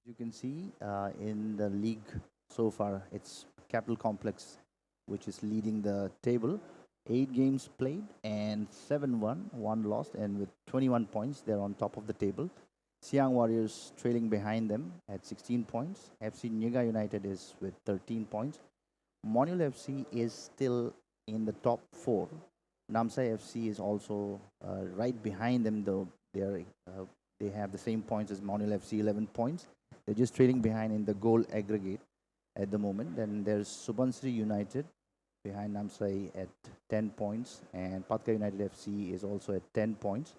You can see in the league so far, it's Capital Complex which is leading the table. 8 games played and 7 won, 1 lost, and with 21 points, they're on top of the table. Siang Warriors trailing behind them at 16 points. FC Niaga United is with 13 points. Monyul FC is still in the top 4. NAMSAI FC is also right behind them, though they have the same points as Monyul FC, 11 points. They're just trailing behind in the goal aggregate at the moment. Then there's Subansiri United behind NAMSAI at 10 points, and Patka United FC is also at 10 points.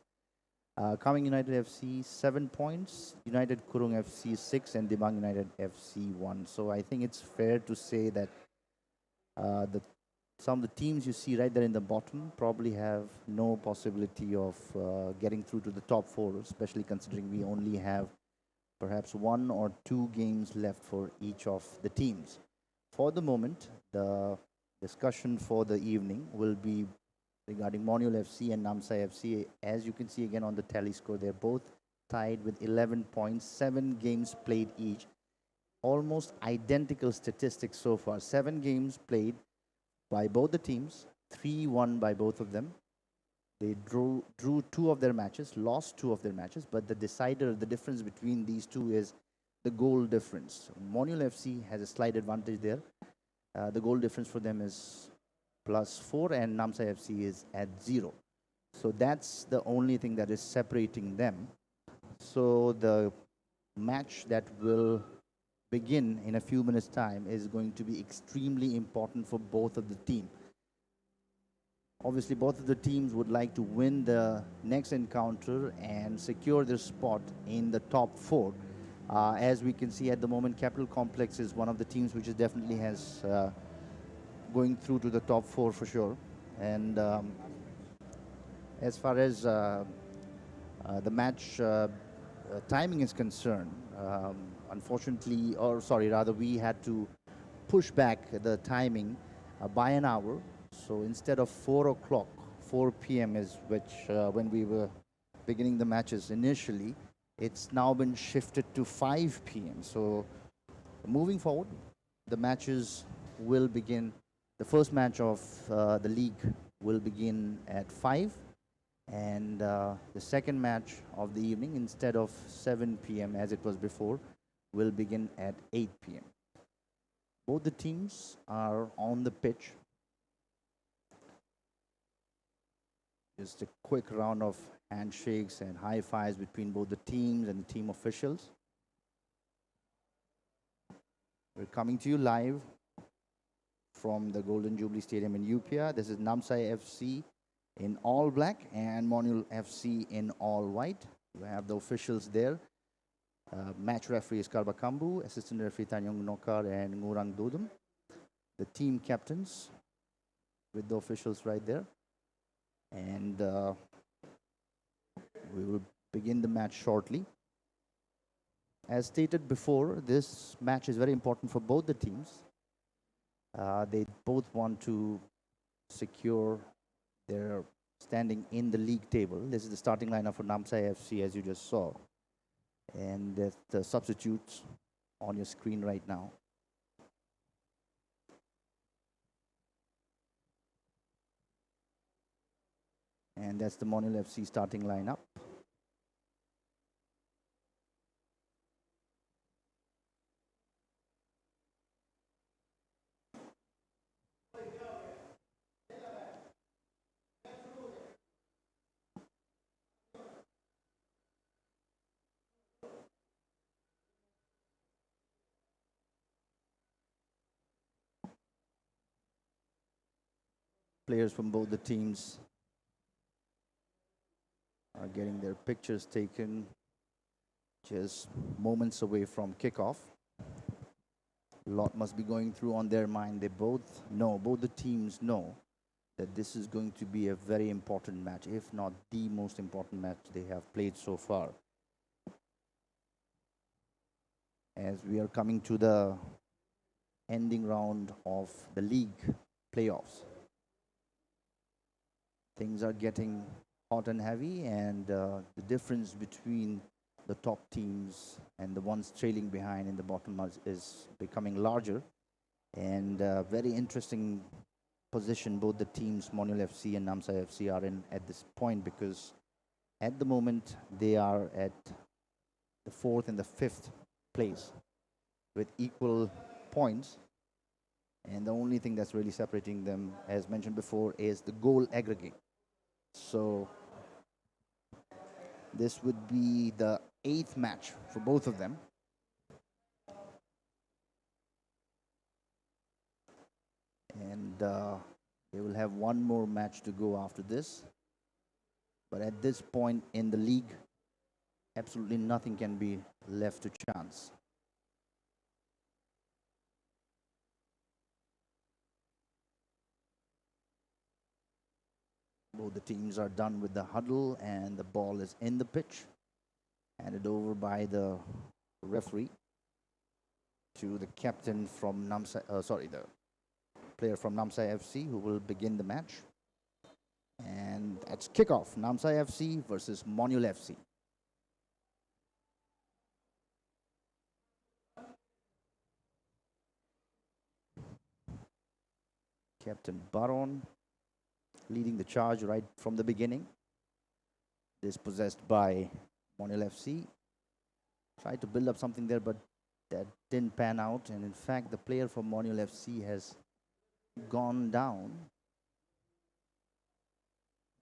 Coming United FC 7 points, United Kurung FC 6, and Dibang United FC 1. So I think it's fair to say that the some of the teams you see right there in the bottom probably have no possibility of getting through to the top 4, especially considering we only have perhaps 1 or 2 games left for each of the teams. For the moment, the discussion for the evening will be regarding Monyul FC and Namsai FC. As you can see again on the tally score, they're both tied with 11 points, 7 games played each. Almost identical statistics so far. 7 games played by both the teams, 3 won by both of them. They drew 2 of their matches, lost 2 of their matches, but the decider, the difference between these two is the goal difference. Monyul FC has a slight advantage there. The goal difference for them is +4, and Namsai FC is at 0. So that's the only thing that is separating them. So the match that will begin in a few minutes' time is going to be extremely important for both of the teams. Obviously, both of the teams would like to win the next encounter and secure their spot in the top 4. As we can see at the moment, Capital Complex is one of the teams which is definitely has going through to the top 4 for sure. And as far as the match timing is concerned, unfortunately, or sorry, rather, we had to push back the timing by an hour. So instead of 4 o'clock, 4 p.m. is when we were beginning the matches initially. It's now been shifted to 5 p.m. So moving forward, the matches will begin. The first match of the league will begin at 5, and the second match of the evening, instead of 7 p.m. as it was before, will begin at 8 p.m. Both the teams are on the pitch. Just a quick round of handshakes and high fives between both the teams and the team officials. We're coming to you live from the Golden Jubilee Stadium in Upia. This is Namsai FC in all black and Monyul FC in all white. We have the officials there. Match referee is Karba Kambu, assistant referee Tanyong Nokar and Ngurang Dodum. The team captains with the officials right there. And we will begin the match shortly. As stated before, this match is very important for both the teams. They both want to secure their standing in the league table. This is the starting lineup for Namsai FC, as you just saw. And that's the substitutes on your screen right now. And that's the Monyul FC starting lineup. Players from both the teams are getting their pictures taken just moments away from kickoff. A lot must be going through on their mind. They both the teams know that this is going to be a very important match, if not the most important match they have played so far. As we are coming to the ending round of the league playoffs, things are getting hot and heavy, and the difference between the top teams and the ones trailing behind in the bottom is becoming larger. And very interesting position both the teams, Monyul FC and NAMSAI FC, are in at this point, because at the moment they are at the fourth and the fifth place with equal points. And the only thing that's really separating them, as mentioned before, is the goal aggregate. So this would be the eighth match for both of them. And they will have one more match to go after this. But at this point in the league, absolutely nothing can be left to chance. Both the teams are done with the huddle, and the ball is in the pitch, handed over by the referee to the captain from NAMSAI, the player from NAMSAI FC, who will begin the match. And that's kickoff, NAMSAI FC versus Monyul FC. Captain Baron leading the charge right from the beginning. Dispossessed by Monyul FC. Tried to build up something there, but that didn't pan out. And in fact, the player from Monyul FC has gone down.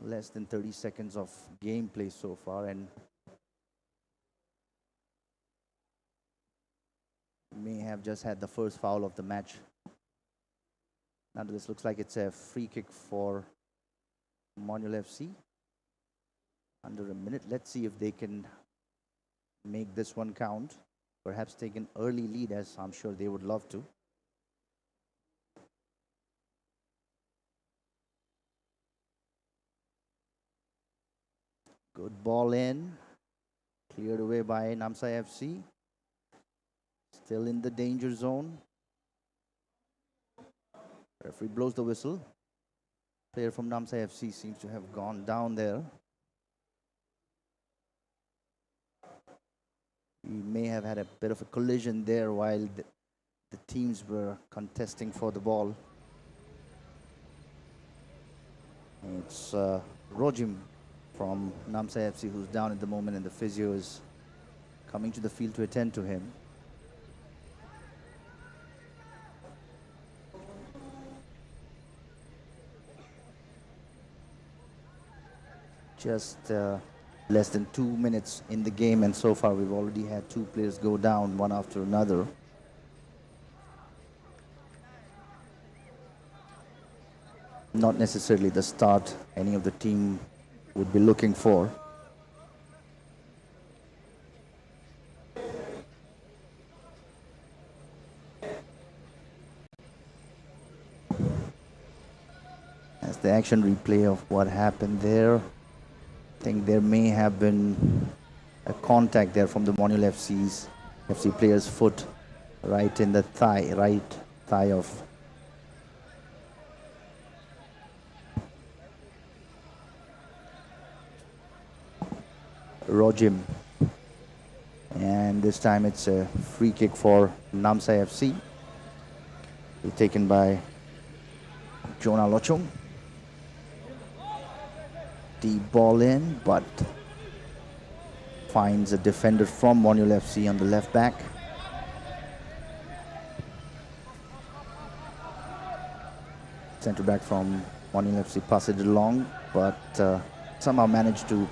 Less than 30 seconds of gameplay so far, and may have just had the first foul of the match. Now this looks like it's a free kick for Monyul FC. Under a minute. Let's see if they can make this one count. Perhaps take an early lead, as I'm sure they would love to. Good ball in. Cleared away by NAMSAI FC. Still in the danger zone. Referee blows the whistle. Player from NAMSAI FC seems to have gone down there. We may have had a bit of a collision there while the teams were contesting for the ball. It's Rojim from NAMSAI FC who's down at the moment, and the physio is coming to the field to attend to him. Just less than 2 minutes in the game, and so far we've already had two players go down, one after another. Not necessarily the start any of the team would be looking for. As the action replay of what happened there, I think there may have been a contact there from the Monyul FC player's foot right in the right thigh of Rojim. And this time it's a free kick for NAMSAI FC. Taken by Jonah Lochung. Deep ball in, but finds a defender from Monyul FC on the left back. Centre back from Monyul FC passed it along, but somehow managed to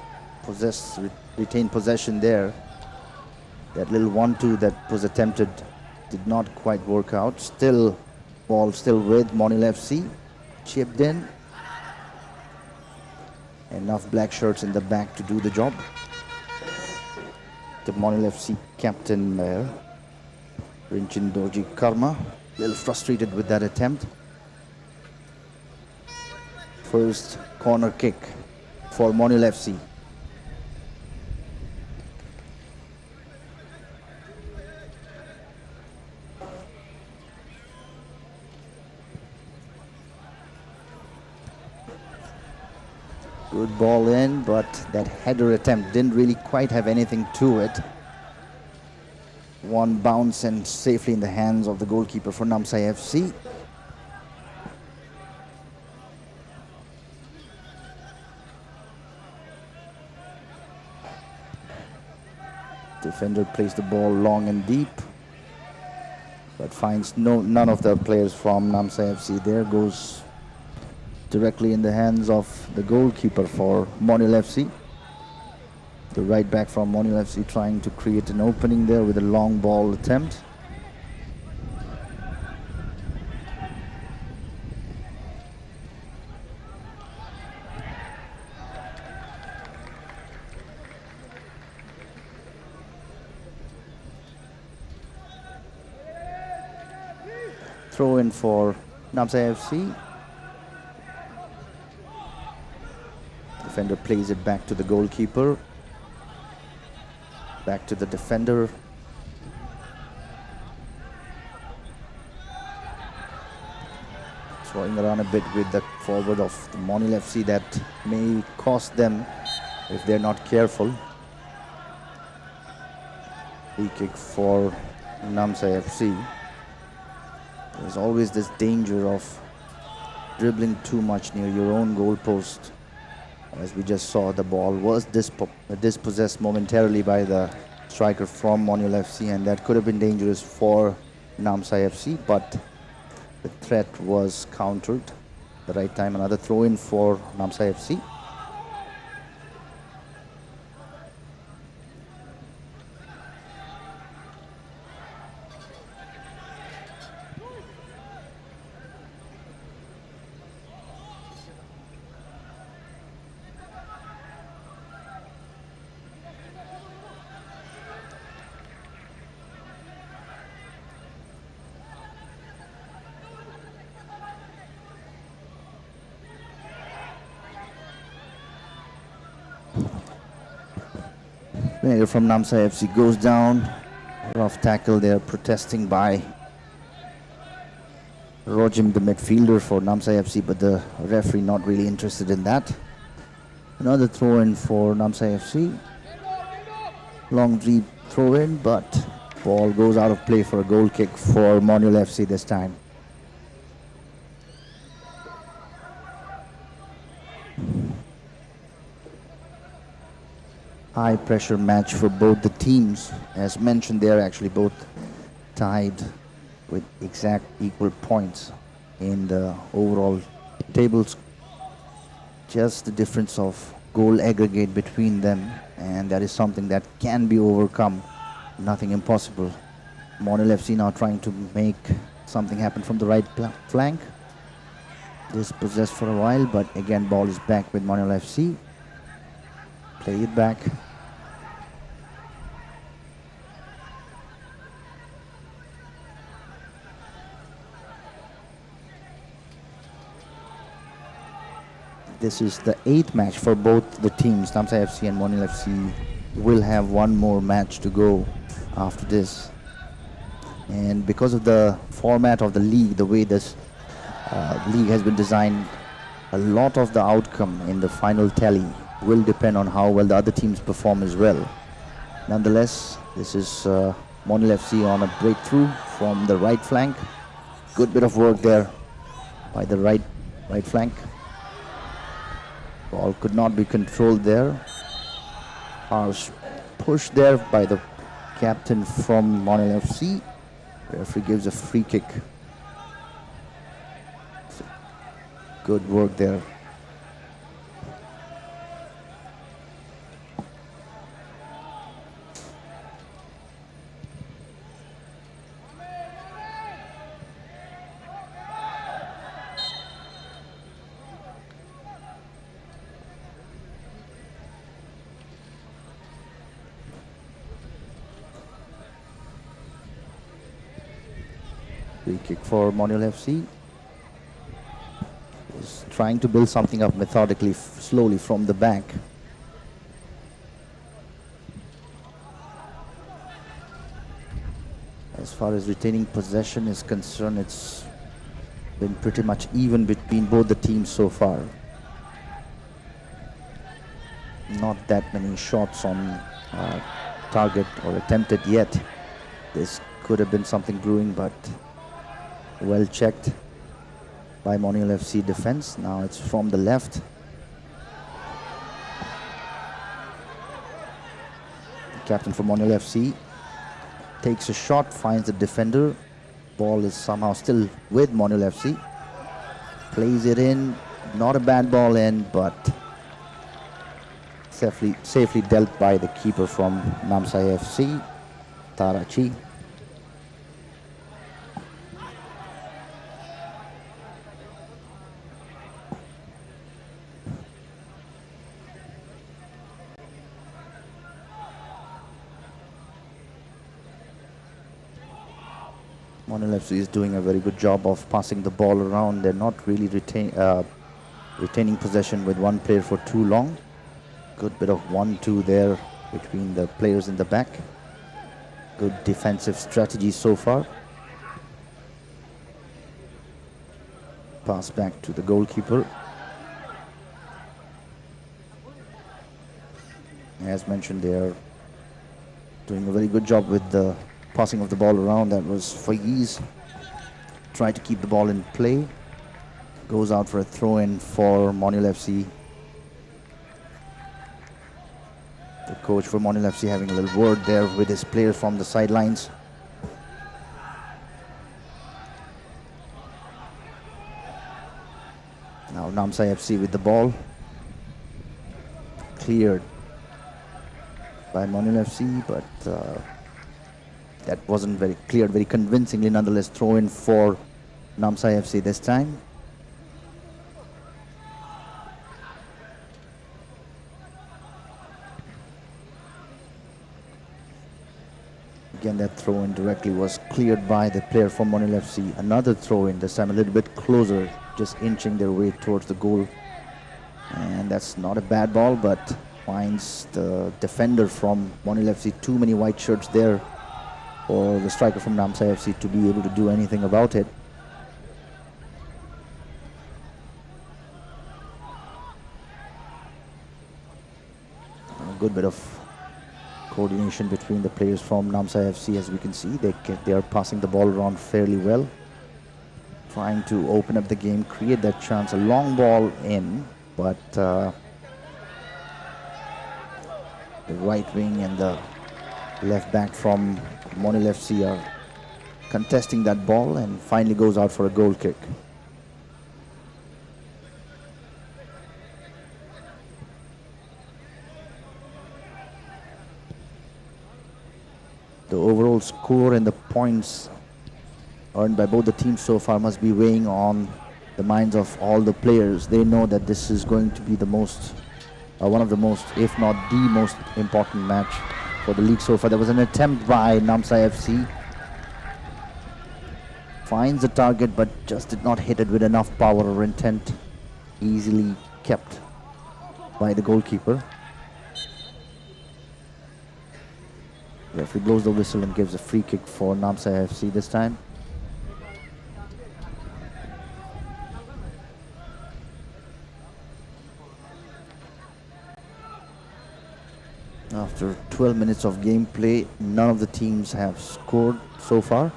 retain possession there. That little 1-2 that was attempted did not quite work out. Ball still with Monyul FC. Chipped in. Enough black shirts in the back to do the job. The Monyul FC captain there, Rinchin Dorji Karma, a little frustrated with that attempt. First corner kick for Monyul FC. Good ball in, but that header attempt didn't really quite have anything to it. One bounce and safely in the hands of the goalkeeper for NAMSAI FC. Defender plays the ball long and deep, but finds none of the players from NAMSAI FC. There goes directly in the hands of the goalkeeper for Monyul FC. The right back from Monyul FC trying to create an opening there with a long ball attempt. Throw in for NAMSAI FC. Defender plays it back to the goalkeeper. Back to the defender. Throwing around a bit with the forward of the Monyul FC. That may cost them if they're not careful. Free kick for NAMSAI FC. There's always this danger of dribbling too much near your own goal post. As we just saw, the ball was dispossessed momentarily by the striker from Monyul FC, and that could have been dangerous for NAMSAI FC, but the threat was countered at the right time. Another throw in for NAMSAI FC. Player from NAMSAI FC goes down. Rough tackle there, protesting by Rojim, the midfielder for NAMSAI FC, but the referee not really interested in that. Another throw in for NAMSAI FC. Long deep throw in, but ball goes out of play for a goal kick for Monyul FC this time. High pressure match for both the teams. As mentioned, they are actually both tied with exact equal points in the overall tables. Just the difference of goal aggregate between them, and that is something that can be overcome. Nothing impossible. Monyul FC now trying to make something happen from the right flank. Dispossessed for a while, but again ball is back with Monyul FC. Play it back. This is the 8th match for both the teams. NAMSAI FC and Monyul FC will have one more match to go after this. And because of the format of the league, the way this league has been designed, a lot of the outcome in the final tally will depend on how well the other teams perform as well. Nonetheless, this is Monyul FC on a breakthrough from the right flank. Good bit of work there by the right flank. Ball could not be controlled there. Harsh push there by the captain from Monyul FC. Referee gives a free kick. Good work there. Free kick for Monyul FC. Is trying to build something up methodically, slowly from the back. As far as retaining possession is concerned, it's been pretty much even between both the teams so far. Not that many shots on target or attempted yet. This could have been something brewing, but well checked by Monyul FC defense. Now it's from the left. The captain for Monyul FC takes a shot, finds the defender. Ball is somehow still with Monyul FC. Plays it in. Not a bad ball in, but safely dealt by the keeper from NAMSAI FC, Tarachi. Monyul FC is doing a very good job of passing the ball around. They're not really retaining possession with one player for too long. Good bit of 1-2 there between the players in the back. Good defensive strategy so far. Pass back to the goalkeeper. As mentioned, they are doing a very good job with the passing of the ball around. That was Faiz. Tried to keep the ball in play. Goes out for a throw-in for Monyul FC. The coach for Monyul FC having a little word there with his player from the sidelines. Now NAMSAI FC with the ball. Cleared by Monyul FC, but that wasn't very clear, very convincingly nonetheless. Throw in for NAMSAI FC this time. Again, that throw in directly was cleared by the player from Monyul FC. Another throw in, this time a little bit closer, just inching their way towards the goal. And that's not a bad ball, but finds the defender from Monyul FC. Too many white shirts there for the striker from NAMSAI FC to be able to do anything about it. A good bit of coordination between the players from NAMSAI FC. As we can see, they are passing the ball around fairly well, trying to open up the game, create that chance. A long ball in, but the right wing and the left back from Monyul FC are contesting that ball, and finally goes out for a goal kick. The overall score and the points earned by both the teams so far must be weighing on the minds of all the players. They know that this is going to be the most, one of the most, if not the most important match for the league so far. There was an attempt by NAMSAI FC. Finds the target, but just did not hit it with enough power or intent. Easily kept by the goalkeeper. Referee blows the whistle and gives a free kick for NAMSAI FC this time. After 12 minutes of gameplay, none of the teams have scored so far.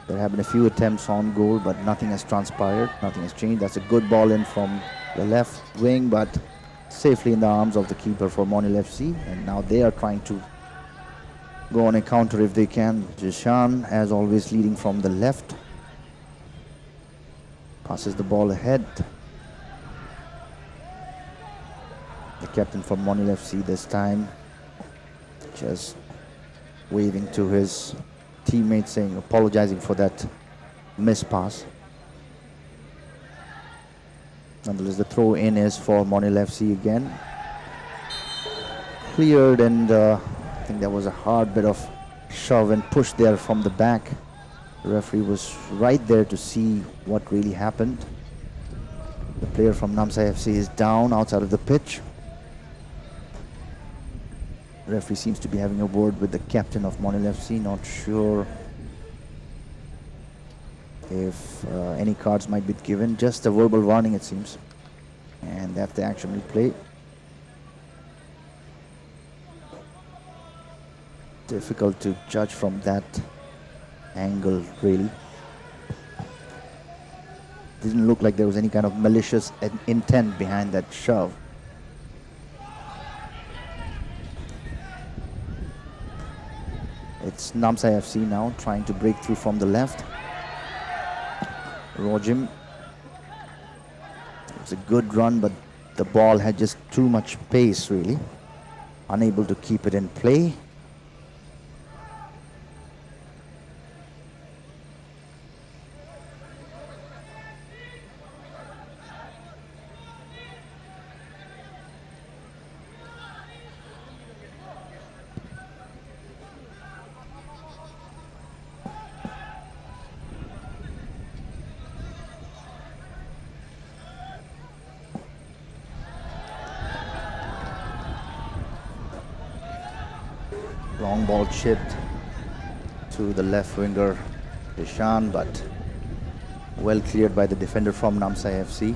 There have been a few attempts on goal, but nothing has transpired, nothing has changed. That's a good ball in from the left wing, but safely in the arms of the keeper for Monyul FC. And now they are trying to go on a counter if they can. Jishan, as always, leading from the left. Passes the ball ahead. The captain from Monyul FC this time just waving to his teammates, saying, apologizing for that miss pass. Nonetheless, the throw in is for Monyul FC again. Cleared, and I think there was a hard bit of shove and push there from the back. The referee was right there to see what really happened. The player from NAMSAI FC is down outside of the pitch. The referee seems to be having a word with the captain of Monyul FC. Not sure if any cards might be given. Just a verbal warning, it seems. And that's the action replay. Difficult to judge from that angle, really. Didn't look like there was any kind of malicious intent behind that shove. It's NAMSAI FC now trying to break through from the left. Rojim. It's a good run, but the ball had just too much pace, really. Unable to keep it in play. Long ball chipped to the left winger, Ishan, but well cleared by the defender from NAMSAI FC.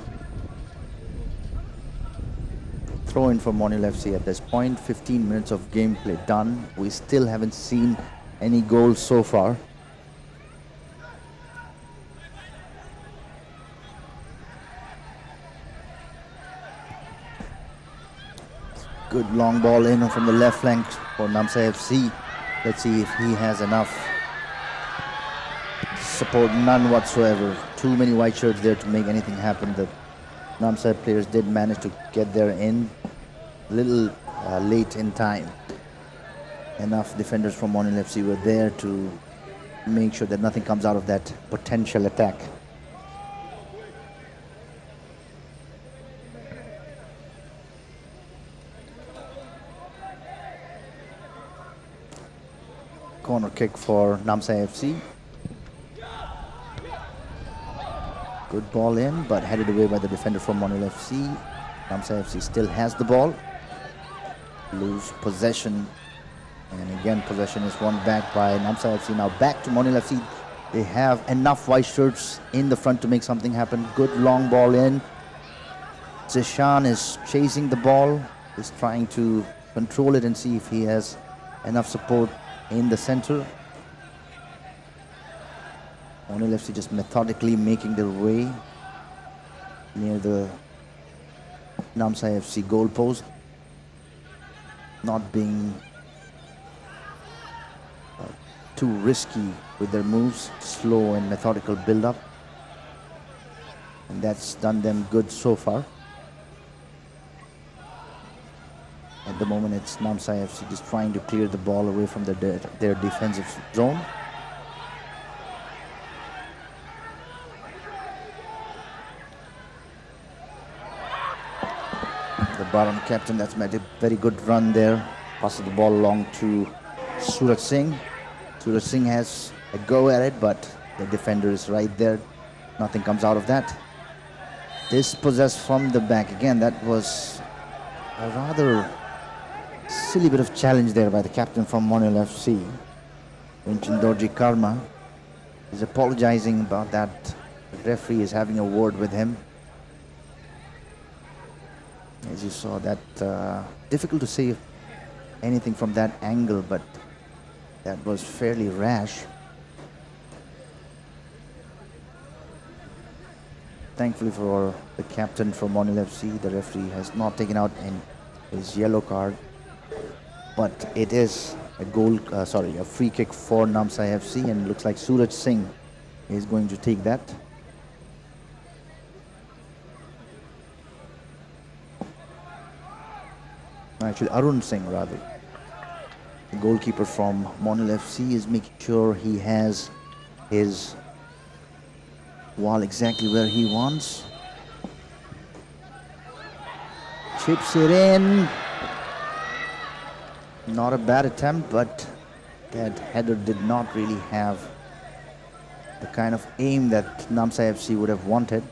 Throw in for Monyul FC at this point. 15 minutes of gameplay done. We still haven't seen any goals so far. Good long ball in from the left flank for NAMSAI FC. Let's see if he has enough support. None whatsoever. Too many white shirts there to make anything happen. The NAMSAI players did manage to get there in a little late in time. Enough defenders from Monyul FC were there to make sure that nothing comes out of that potential attack. Corner kick for NAMSAI FC. Good ball in, but headed away by the defender from Monyul FC. NAMSAI FC still has the ball. Lose possession. And again, possession is won back by NAMSAI FC. Now back to Monyul FC. They have enough white shirts in the front to make something happen. Good long ball in. Zishan is chasing the ball. Is trying to control it and see if he has enough support in the center. Monyul FC just methodically making their way near the NAMSAI FC goal post. Not being too risky with their moves. Slow and methodical build-up. And that's done them good so far. At the moment, it's NAMSAI FC just trying to clear the ball away from their defensive zone. The Baron captain, that's made a very good run there. Passes the ball along to Suraj Singh. Suraj Singh has a go at it, but the defender is right there. Nothing comes out of that. Dispossessed from the back. Again, that was a rather silly bit of challenge there by the captain from Monyul FC. Vinchendorji Karma is apologizing about that. The referee is having a word with him. As you saw, that difficult to say anything from that angle, but that was fairly rash. Thankfully for the captain from Monyul FC, the referee has not taken out his yellow card, but it is a free kick for NAMSAI FC, and it looks like Suraj Singh is going to take that. Actually, Arun Singh rather. The goalkeeper from Monyul FC is making sure he has his wall exactly where he wants. Chips it in. Not a bad attempt, but that header did not really have the kind of aim that NAMSAI FC would have wanted.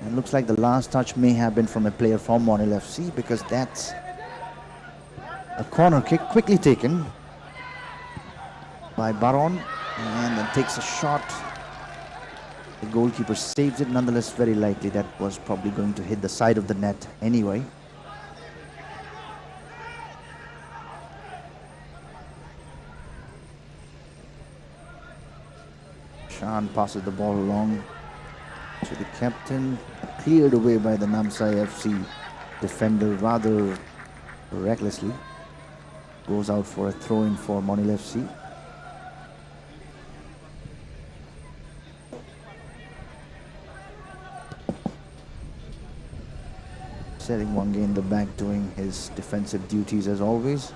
It looks like the last touch may have been from a player from Monyul FC, because that's a corner kick quickly taken by Baron, and then takes a shot. The goalkeeper saves it, nonetheless very lightly. That was probably going to hit the side of the net anyway. Shan passes the ball along to the captain, cleared away by the NAMSAI FC defender rather recklessly. Goes out for a throw-in for Monyul FC. Setting Wange in the back, doing his defensive duties as always.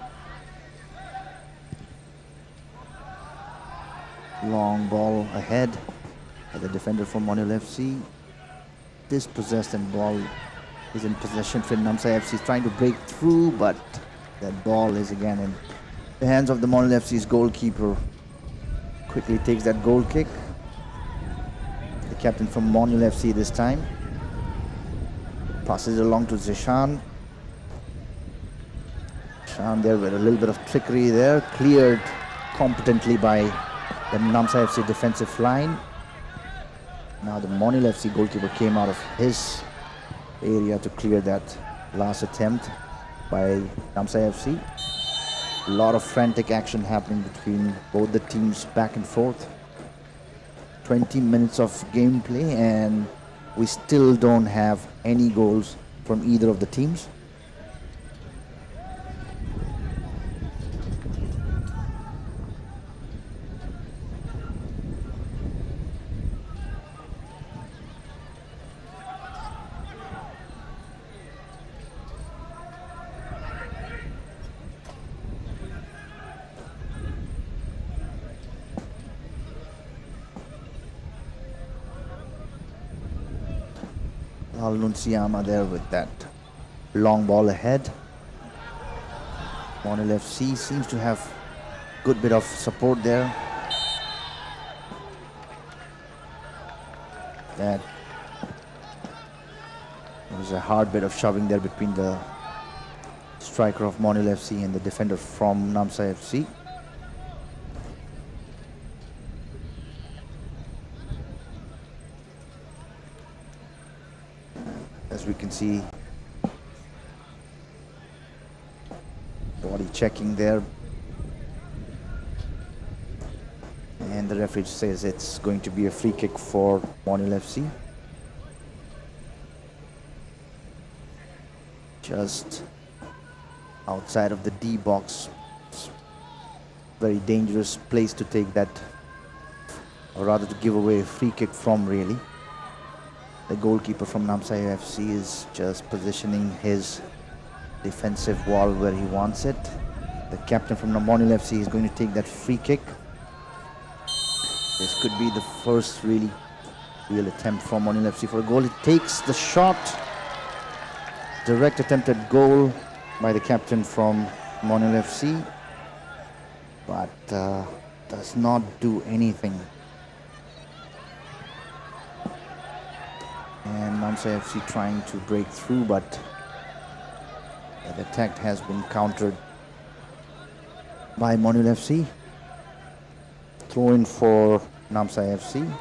Long ball ahead by the defender from Monyul FC. Dispossessed, and ball is in possession for NAMSAI FC. Is trying to break through, but that ball is again in the hands of the Monyul FC's goalkeeper. Quickly takes that goal kick. The captain from Monyul FC this time. Passes along to Zishan. Zishan there with a little bit of trickery there. Cleared competently by the NAMSAI FC defensive line. Now the Monyul FC goalkeeper came out of his area to clear that last attempt by NAMSAI FC. A lot of frantic action happening between both the teams back and forth. 20 minutes of gameplay and we still don't have any goals from either of the teams. Al-Nunsiyama there with that long ball ahead. Monyul FC seems to have good bit of support there. That was a hard bit of shoving there between the striker of Monyul FC and the defender from NAMSAI FC. As we can see, body checking there, and the referee says it's going to be a free kick for Monyul FC. Just outside of the D box. Very dangerous place to take that, or rather to give away a free kick from, really. The goalkeeper from NAMSAI FC is just positioning his defensive wall where he wants it. The captain from Monyul FC is going to take that free kick. This could be the first real attempt from Monyul FC for a goal. It takes the shot. Direct attempt at goal by the captain from Monyul FC, but does not do anything. And NAMSAI FC trying to break through, but that attack has been countered by Monyul FC. Throw in for NAMSAI FC.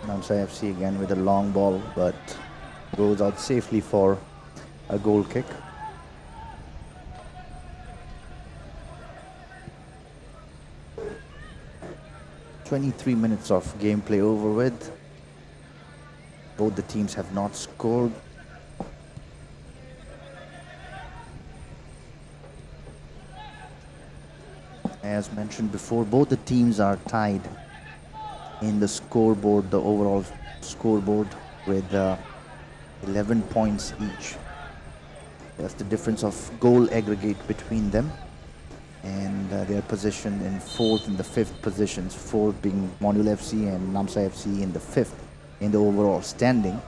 NAMSAI FC again with a long ball, but goes out safely for a goal kick. "23 minutes of gameplay over with. Both the teams have not scored. As mentioned before, both the teams are tied in the scoreboard, the overall scoreboard, with 11 points each. That's the difference of goal aggregate between them, and they are positioned in 4th and the 5th positions, 4th being Monyul FC and NAMSAI FC in the 5th in the overall standing.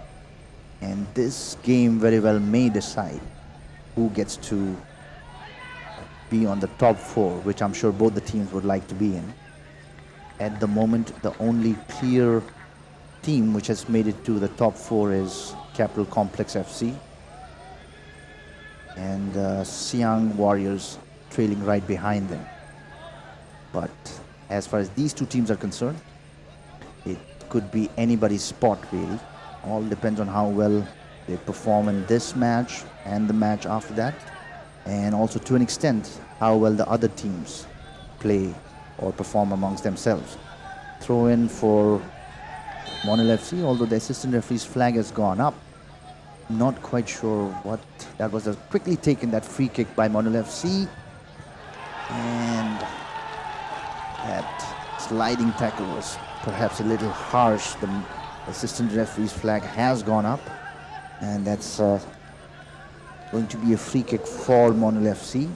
And this game very well may decide who gets to be on the top 4, which I'm sure both the teams would like to be in. At the moment, the only clear team which has made it to the top 4 is Capital Complex FC, and Siang Warriors trailing right behind them. But as far as these two teams are concerned, it could be anybody's spot really. All depends on how well they perform in this match and the match after that, and also to an extent how well the other teams play or perform amongst themselves. Throw in for Monyul FC, although the assistant referee's flag has gone up. Not quite sure what that was. Quickly taken, that free kick by Monyul FC, and that sliding tackle was perhaps a little harsh. The assistant referee's flag has gone up, and that's going to be a free kick for Monyul FC.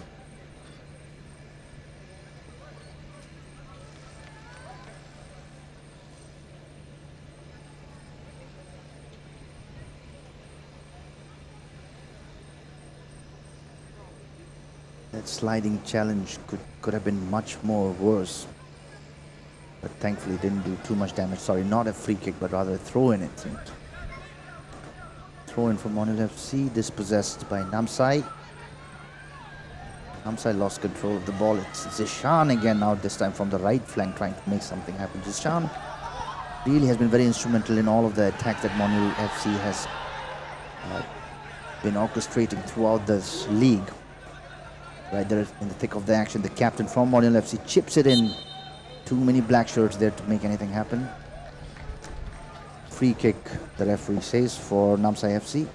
That sliding challenge could have been much more worse, but thankfully didn't do too much damage. Sorry, not a free kick, but rather a throw in, it seemed. Throw in for Monyul FC, dispossessed by NAMSAI. NAMSAI lost control of the ball. It's Zishan again now, this time from the right flank, trying to make something happen. Zishan really has been very instrumental in all of the attacks that Monyul FC has been orchestrating throughout this league. Right there in the thick of the action, the captain from Monyul FC chips it in. Too many black shirts there to make anything happen. Free kick, the referee says, for NAMSAI FC.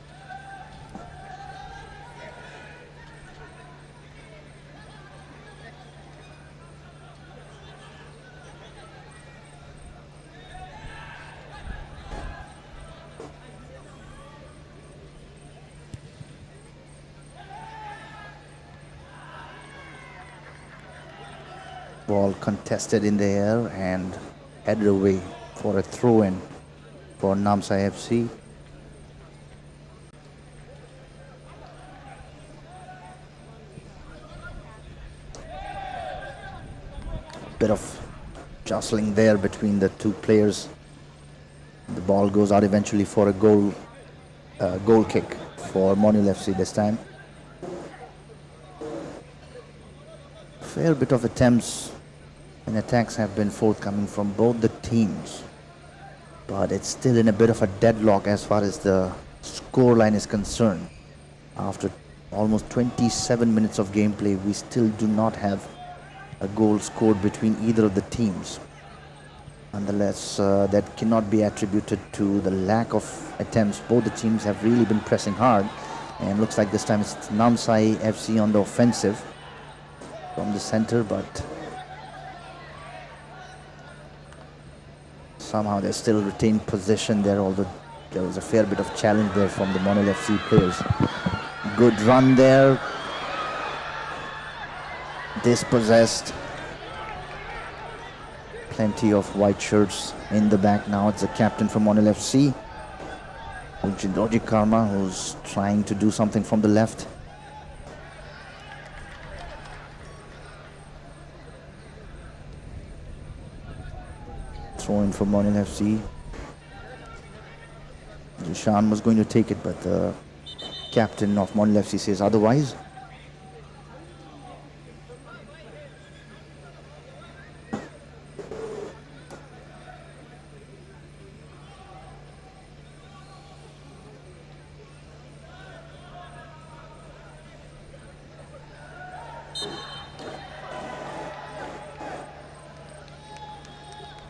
Ball contested in the air and headed away for a throw-in for NAMSAI FC. Bit of jostling there between the two players. The ball goes out eventually for a goal kick for Monyul FC this time. Fair bit of attempts and attacks have been forthcoming from both the teams, but it's still in a bit of a deadlock as far as the scoreline is concerned. After almost 27 minutes of gameplay, we still do not have a goal scored between either of the teams. Nonetheless, that cannot be attributed to the lack of attempts. Both the teams have really been pressing hard, and looks like this time it's NAMSAI FC on the offensive from the center, but somehow they still retain possession there, although there was a fair bit of challenge there from the Monyul FC players. Good run there. Dispossessed. Plenty of white shirts in the back now. It's the captain from Monyul FC, Ujidoji Karma, who's trying to do something from the left. Throw in for Monyul FC. Jishan was going to take it, but the captain of Monyul FC says otherwise.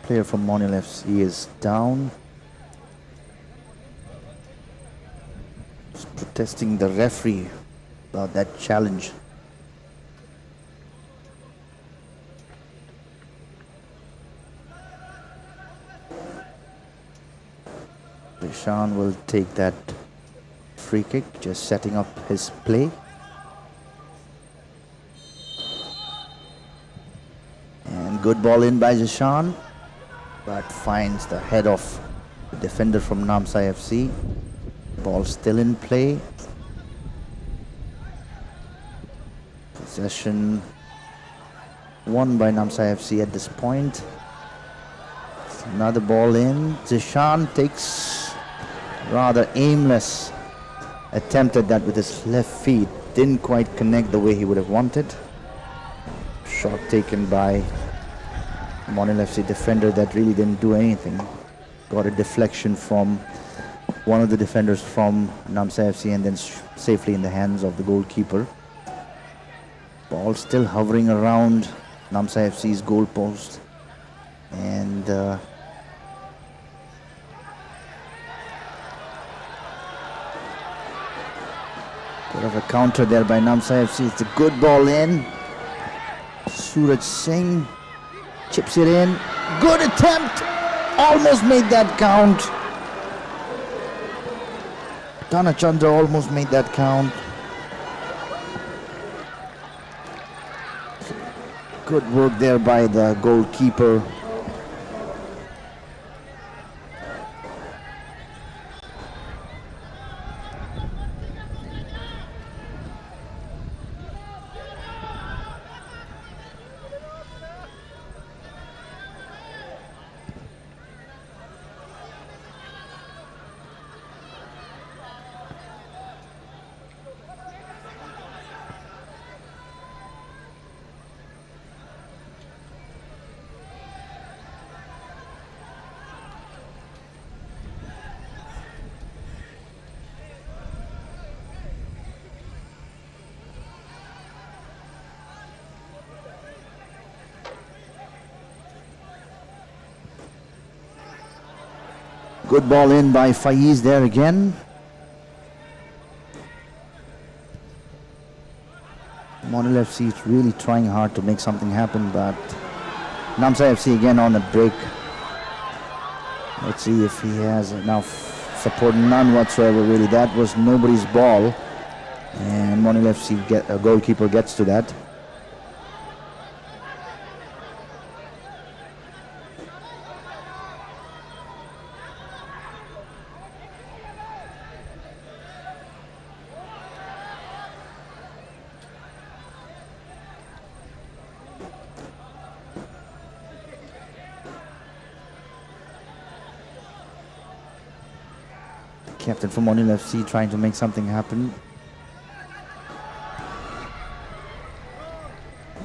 Player from Monyul FC is down. Just protesting the referee about that challenge. Ishan will take that free kick, just setting up his play. And good ball in by Jishan, but finds the head of the defender from NAMSAI FC. Ball still in play. Possession won by NAMSAI FC at this point. Another ball in. Jishan takes Rather aimless attempt at that with his left feet. Didn't quite connect the way he would have wanted. Shot taken by Monyul FC defender that really didn't do anything. Got a deflection from one of the defenders from NAMSAI FC and then safely in the hands of the goalkeeper. Ball still hovering around NAMSAI FC's goal post. And bit of a counter there by NAMSAI FC. It's a good ball in. Suraj Singh chips it in. Good attempt. Almost made that count. Dhanachandra almost made that count. Good work there by the goalkeeper. Good ball in by Faiz there again. Monyul FC is really trying hard to make something happen, but NAMSAI FC again on the break. Let's see if he has enough support. None whatsoever really. That was nobody's ball, and Monyul FC goalkeeper gets to that. Captain from Monyul FC trying to make something happen.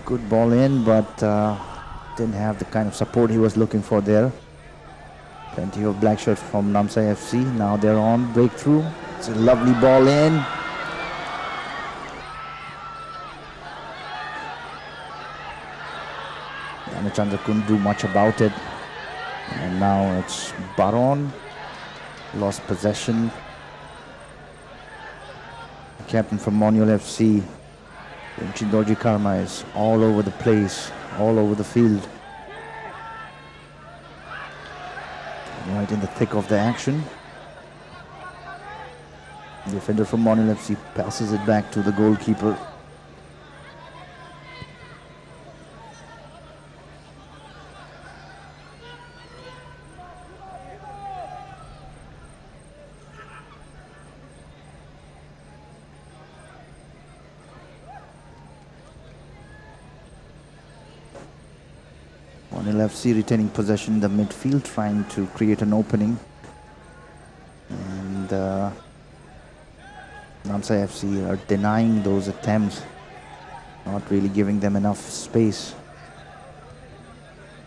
Good ball in, but didn't have the kind of support he was looking for there. Plenty of black shirts from NAMSAI FC. Now they're on breakthrough. It's a lovely ball in. Dhanachandra couldn't do much about it. And now it's Baron. Lost possession. The captain from Monyul FC, Dorji Karma, is all over the place, all over the field. Right in the thick of the action. The defender from Monyul FC passes it back to the goalkeeper. Monyul FC retaining possession in the midfield, trying to create an opening. And NAMSAI FC are denying those attempts, not really giving them enough space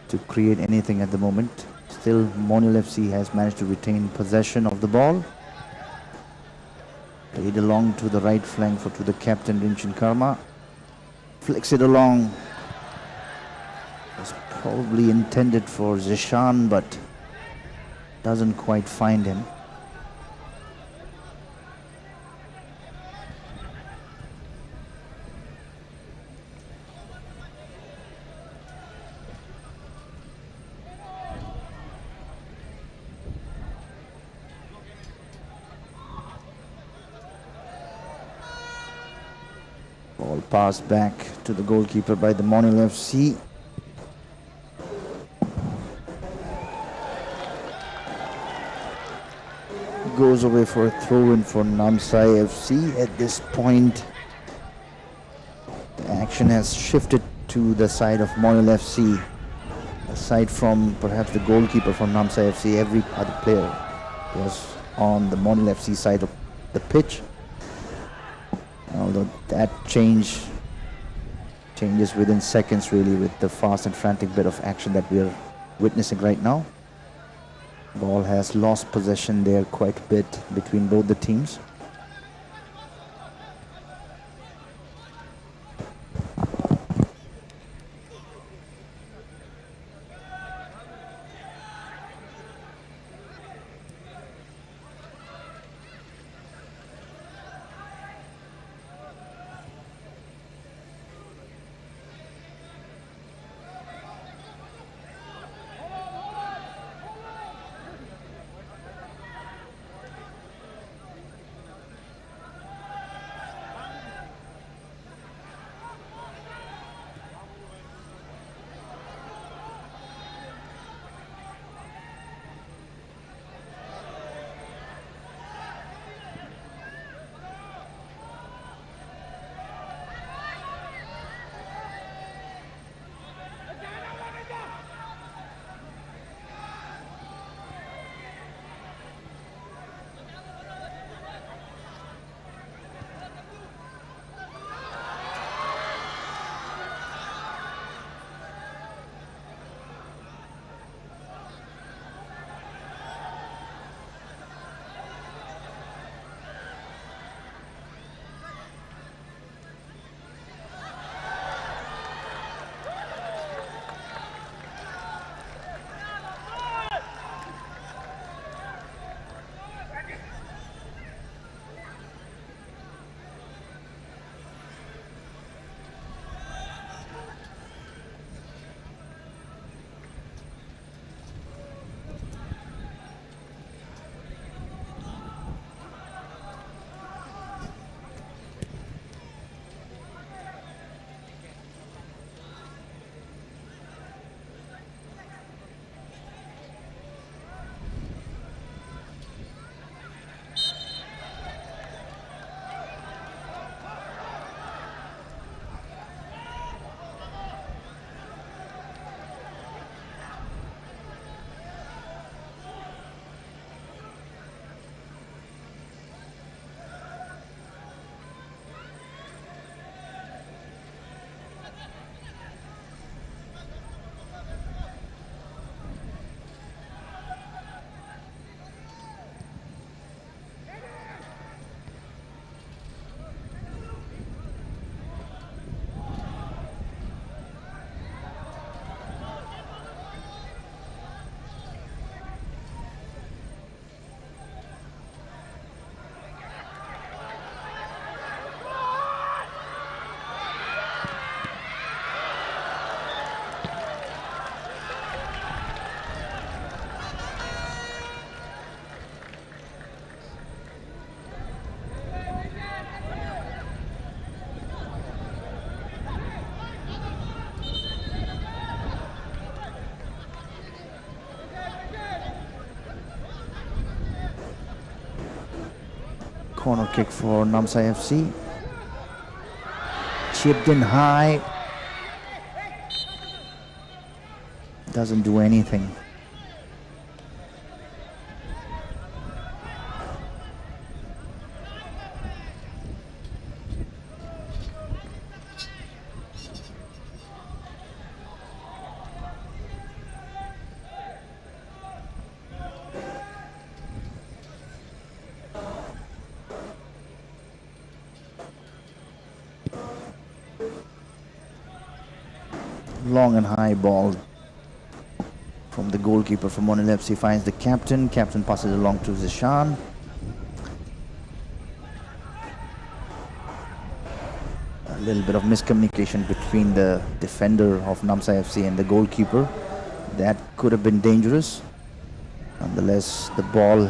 to create anything at the moment. Still, Monyul FC has managed to retain possession of the ball. Played along to the right flank to the captain, Rinchin Karma. Flicks it along. Probably intended for Zishan, but doesn't quite find him. Ball passed back to the goalkeeper by the Monyul FC. Goes away for a throw-in for NAMSAI FC. At this point, the action has shifted to the side of Monyul FC. Aside from perhaps the goalkeeper from NAMSAI FC, every other player was on the Monyul FC side of the pitch. Although that changes within seconds, really, with the fast and frantic bit of action that we are witnessing right now. Ball has lost possession there quite a bit between both the teams. Corner kick for NAMSAI FC. Chipped in high. Doesn't do anything. Long and high ball from the goalkeeper from Monyul FC, finds the captain. Captain passes along to Zishan. A little bit of miscommunication between the defender of NAMSAI FC and the goalkeeper. That could have been dangerous. Nonetheless, the ball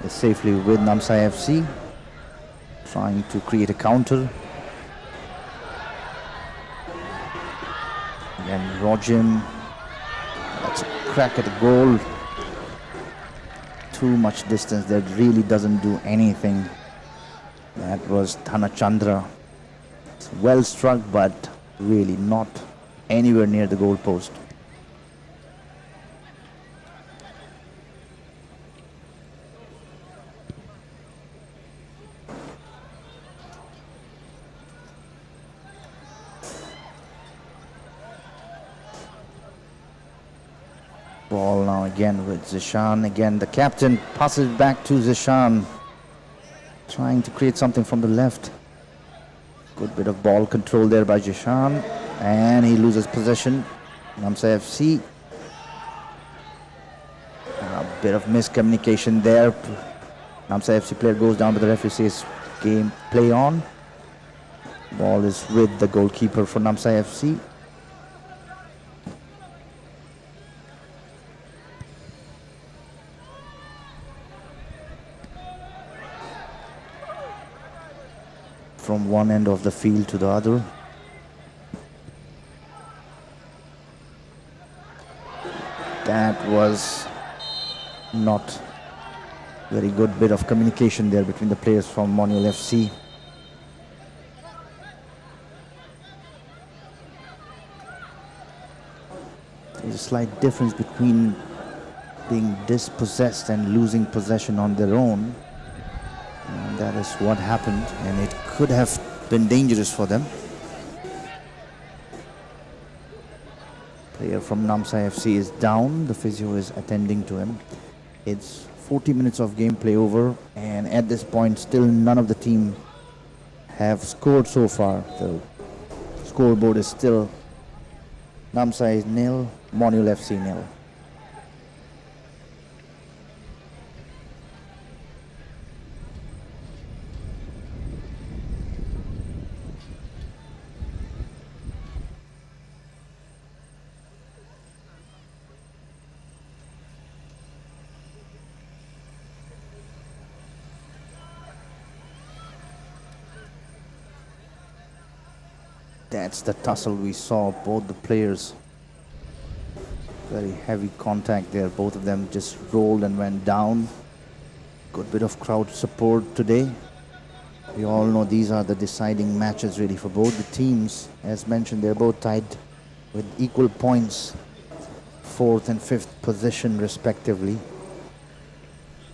is safely with NAMSAI FC, trying to create a counter. And Rojim, that's a crack at the goal. Too much distance that really doesn't do anything. That was Dhanachandra. It's well struck, but really not anywhere near the goal post. Ball now again with Zishan. Again, the captain passes it back to Zishan, trying to create something from the left. Good bit of ball control there by Zishan, and he loses possession. NAMSAI FC. A bit of miscommunication there. NAMSAI FC player goes down, but the referee says game play on. Ball is with the goalkeeper for NAMSAI FC. From one end of the field to the other. That was not very good bit of communication there between the players from Monyul FC. There's a slight difference between being dispossessed and losing possession on their own. And that is what happened, and it could have been dangerous for them. Player from NAMSAI FC is down. The physio is attending to him. It's 40 minutes of gameplay over, and at this point still none of the team have scored so far. The scoreboard is still NAMSAI 0, Monyul FC 0. That's the tussle we saw. Both the players, very heavy contact there. Both of them just rolled and went down. Good bit of crowd support today. We all know these are the deciding matches really for both the teams. As mentioned, they're both tied with equal points, 4th and 5th position respectively.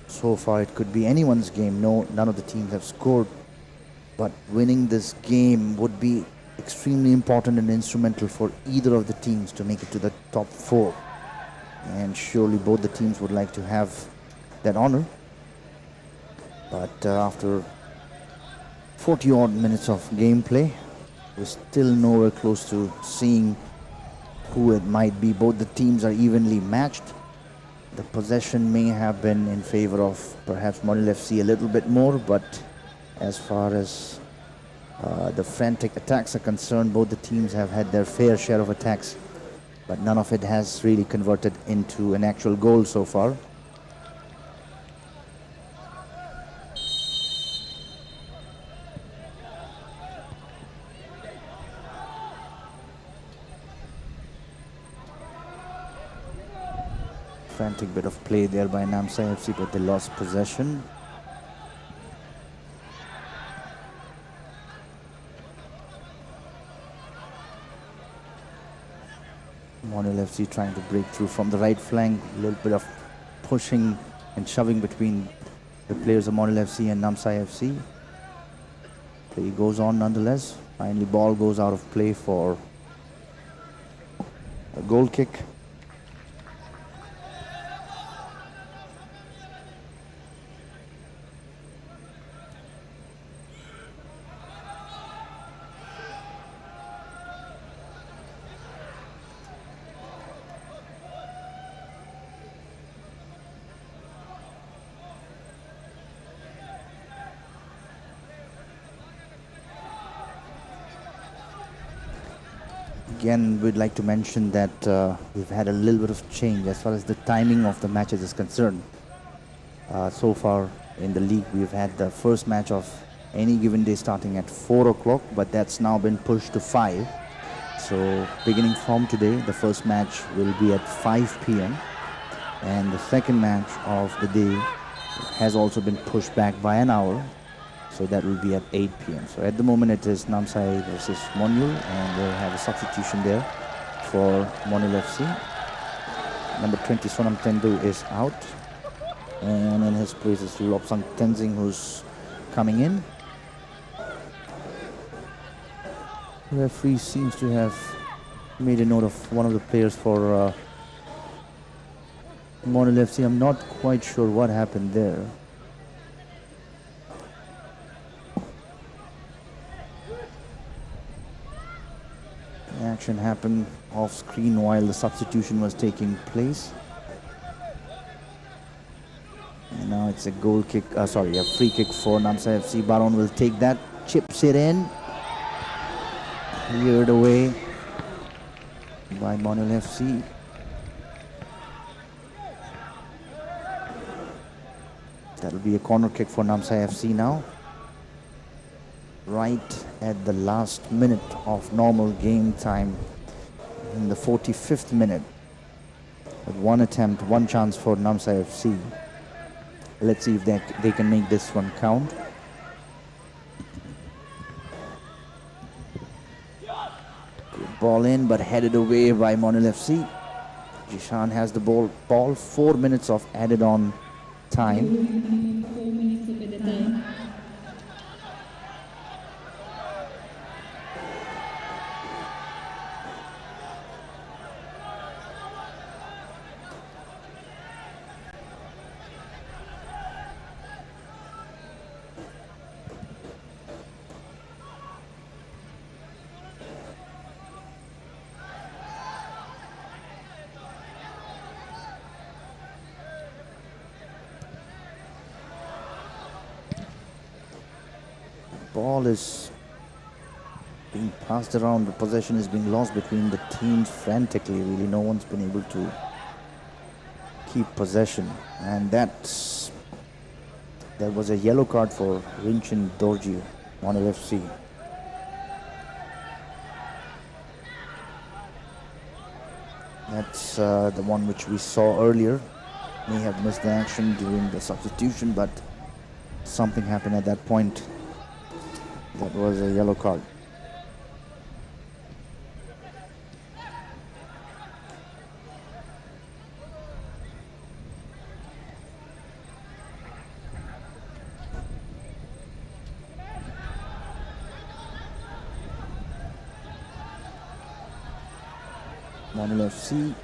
So far it could be anyone's game. None of the teams have scored, but winning this game would be extremely important and instrumental for either of the teams to make it to the top 4. And surely both the teams would like to have that honor. But after 40 odd minutes of gameplay, we're still nowhere close to seeing who it might be. Both the teams are evenly matched. The possession may have been in favor of perhaps Monyul FC a little bit more, but as far as the frantic attacks are concerned, both the teams have had their fair share of attacks, but none of it has really converted into an actual goal so far. Frantic bit of play there by NAMSAI FC, but they lost possession. Monyul FC trying to break through from the right flank. A little bit of pushing and shoving between the players of Monyul FC and NAMSAI FC. Play goes on nonetheless. Finally, ball goes out of play for a goal kick. Again, we'd like to mention that we've had a little bit of change as far as the timing of the matches is concerned. So far in the league, we've had the first match of any given day starting at 4 o'clock, but that's now been pushed to 5. So beginning from today, the first match will be at 5 p.m. and the second match of the day has also been pushed back by an hour. So that will be at 8 p.m. So at the moment it is NAMSAI versus Monyul, and we'll have a substitution there for Monyul FC. Number 20 Sonam Tendu is out, and in his place is Lobsang Tenzing, who's coming in. The referee seems to have made a note of one of the players for Monyul FC, I'm not quite sure what happened there. The action happened off screen while the substitution was taking place. And now it's a goal kick, a free kick for NAMSAI FC. Baron will take that, chips it in. Cleared away by Monyul FC. That'll be a corner kick for NAMSAI FC now. Right at the last minute of normal game time, in the 45th minute. With one attempt, one chance for NAMSAI FC. Let's see if they can make this one count. Good ball in, but headed away by Monyul FC. Jishan has the ball. 4 minutes of added on time. 4 minutes of added time. Ball is being passed around. The possession is being lost between the teams frantically. Really, no one's been able to keep possession. And there was a yellow card for Rinchin Dorji, Monyul FC. That's the one which we saw earlier. May have missed the action during the substitution, but something happened at that point. That was a yellow card. Monyul FC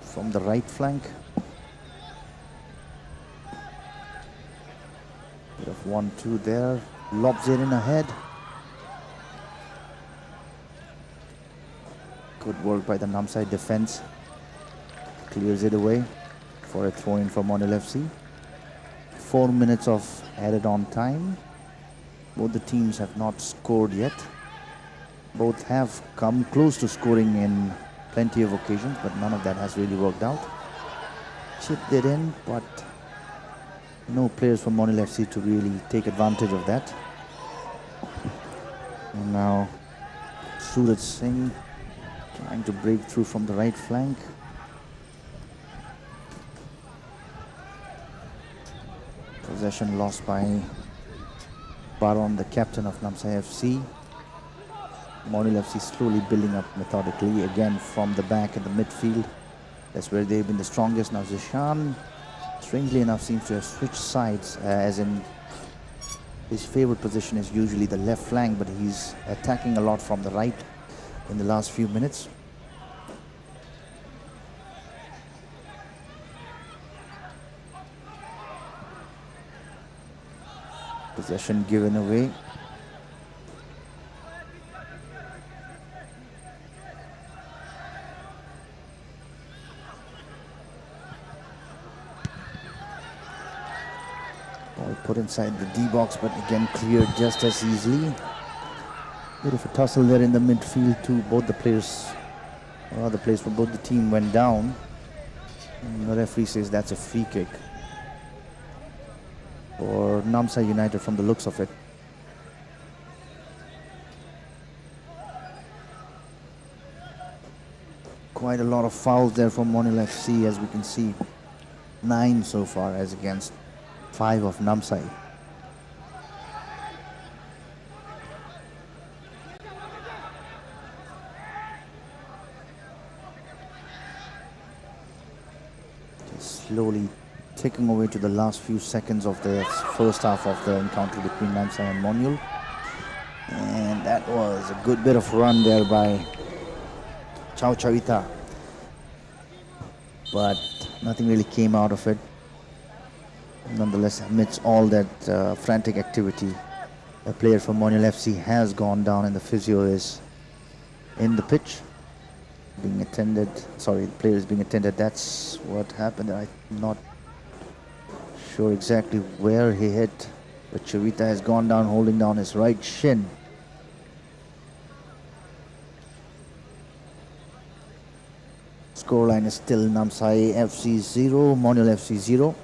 from the right flank. Bit of 1-2 there. Lobs it in ahead. Good work by the NAMSAI defense. Clears it away for a throw-in for Monyul FC. 4 minutes of added on time. Both the teams have not scored yet. Both have come close to scoring in plenty of occasions, but none of that has really worked out. Chipped it in, but no players from Monyul FC to really take advantage of that. And now Suraj Singh trying to break through from the right flank. Possession lost by Baron, the captain of NAMSAI FC. Monyul FC slowly building up methodically again from the back and the midfield. That's where they've been the strongest. Now Zishan, strangely enough, seems to have switched sides, as in his favorite position is usually the left flank, but he's attacking a lot from the right in the last few minutes. Possession given away. Ball put inside the D box, but again cleared just as easily. Bit of a tussle there in the midfield too. Both the players, or other players from both the team went down. And the referee says that's a free kick for NAMSAI United from the looks of it. Quite a lot of fouls there from Monyul FC, as we can see. 9 so far as against 5 of NAMSAI. Just slowly ticking away to the last few seconds of the first half of the encounter between NAMSAI and Monyul. And that was a good bit of run there by Chao Chavita. But Nothing really came out of it. Nonetheless, amidst all that frantic activity, a player from Monyul FC has gone down and the physio is in the pitch being attended. Sorry, the player is being attended. That's what happened. I'm not sure exactly where he hit, but Chavita has gone down holding down his right shin. Scoreline is still NAMSAI FC 0, Monyul FC 0.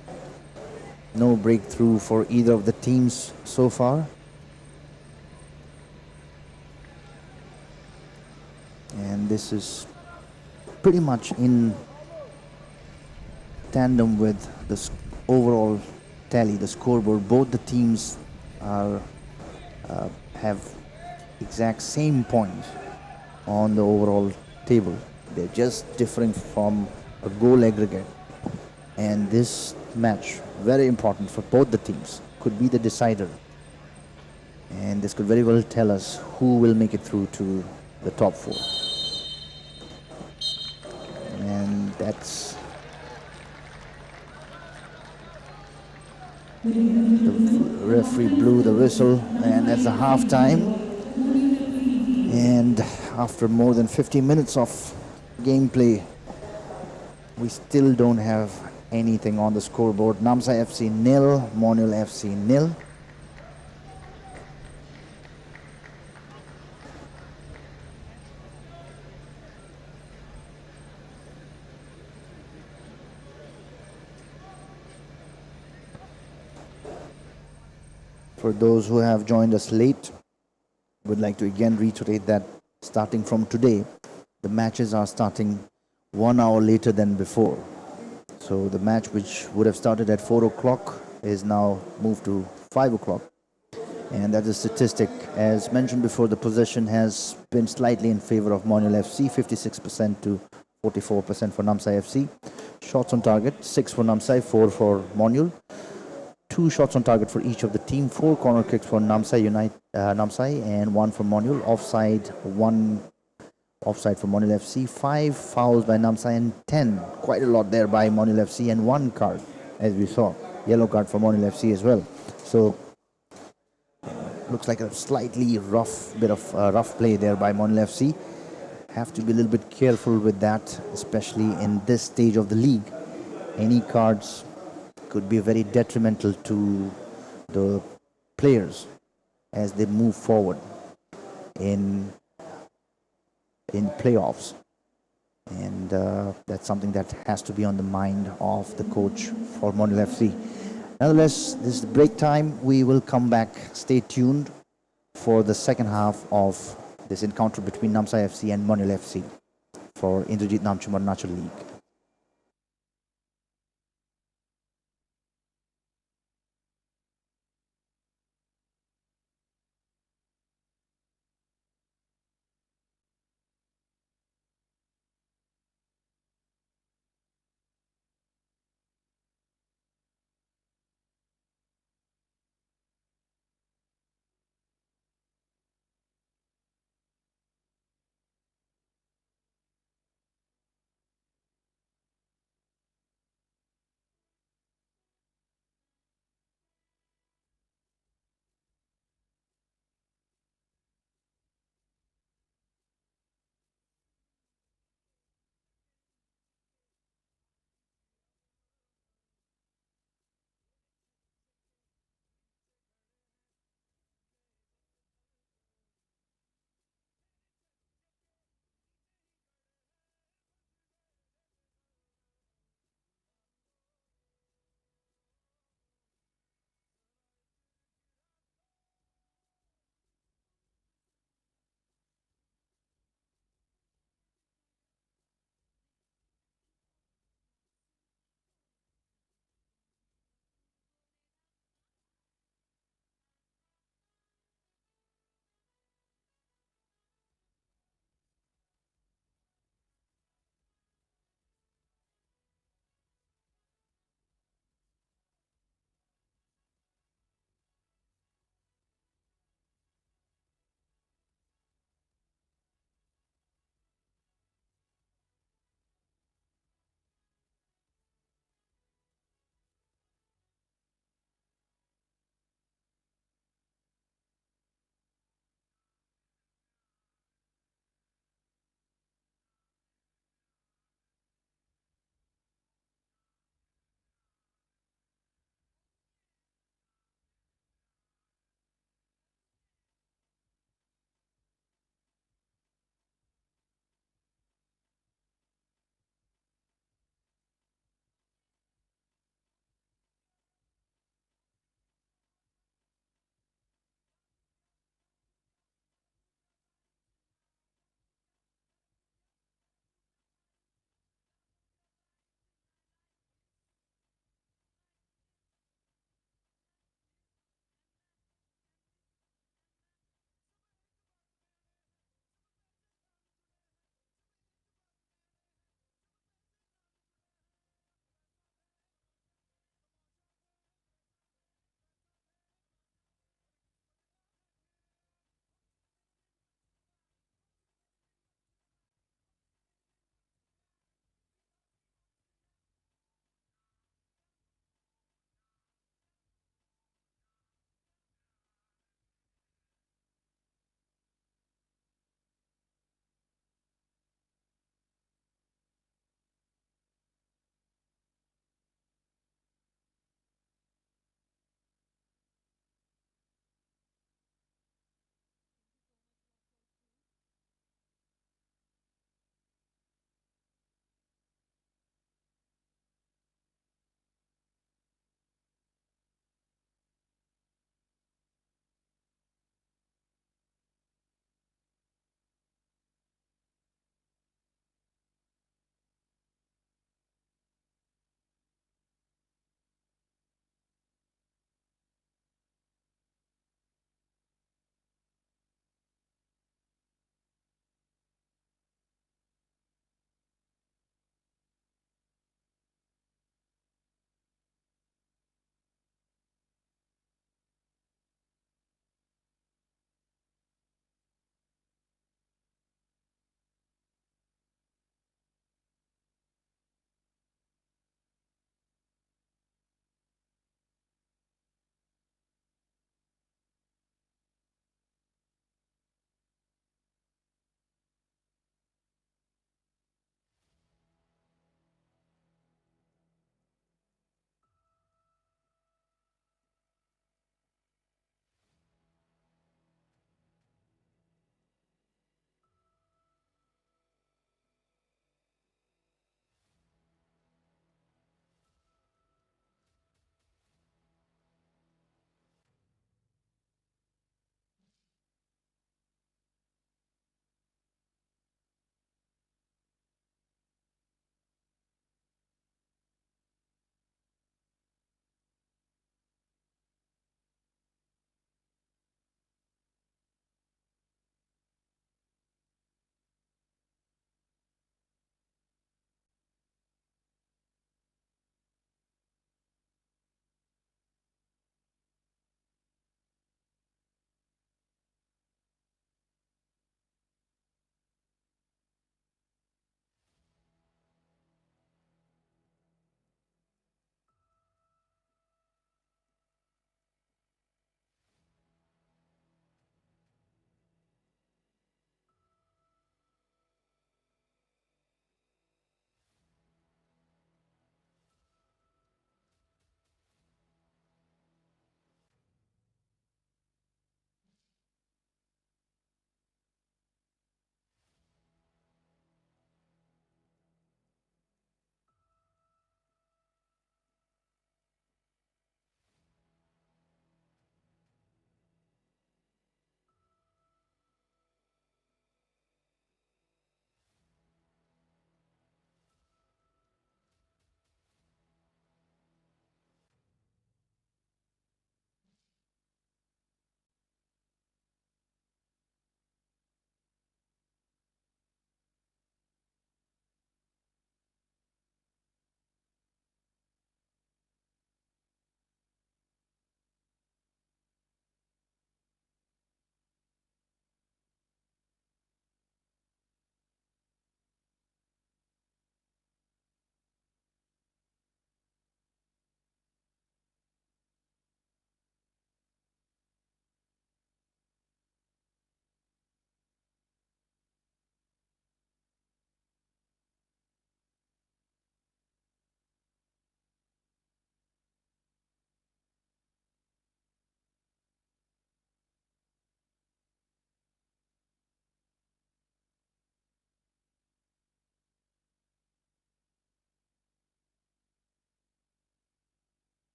No breakthrough for either of the teams so far. And this is pretty much in tandem with the overall tally, the scoreboard. Both the teams are have exact same points on the overall table. They're just differing from a goal aggregate. And this match, very important for both the teams, could be the decider. And this could very well tell us who will make it through to the top four. And that's the referee blew the whistle, and that's the half time. And after more than 50 minutes of gameplay, we still don't have anything on the scoreboard. NAMSAI FC 0, Monyul FC 0. For those who have joined us late, would like to again reiterate that starting from today, the matches are starting 1 hour later than before. So the match which would have started at 4 o'clock is now moved to 5 o'clock. And that is statistic. As mentioned before, the possession has been slightly in favor of Monyul FC, 56% to 44% for NAMSAI FC. Shots on target, 6 for NAMSAI, 4 for Monyul. 2 shots on target for each of the team, 4 corner kicks for NAMSAI and 1 for Monyul. Offside, 1 offside for Monyul FC, 5 fouls by NAMSAI and 10, quite a lot there by Monyul FC, and 1 card, as we saw, yellow card for Monyul FC as well. So looks like a slightly rough bit of rough play there by Monyul FC. Have to be a little bit careful with that, especially in this stage of the league. Any cards could be very detrimental to the players as they move forward in playoffs. And that's something that has to be on the mind of the coach for Monyul FC. Nonetheless, this is the break time. We will come back. Stay tuned for the second half of this encounter between NAMSAI FC and Monyul FC for Indrajit Namchumar Arunachal League.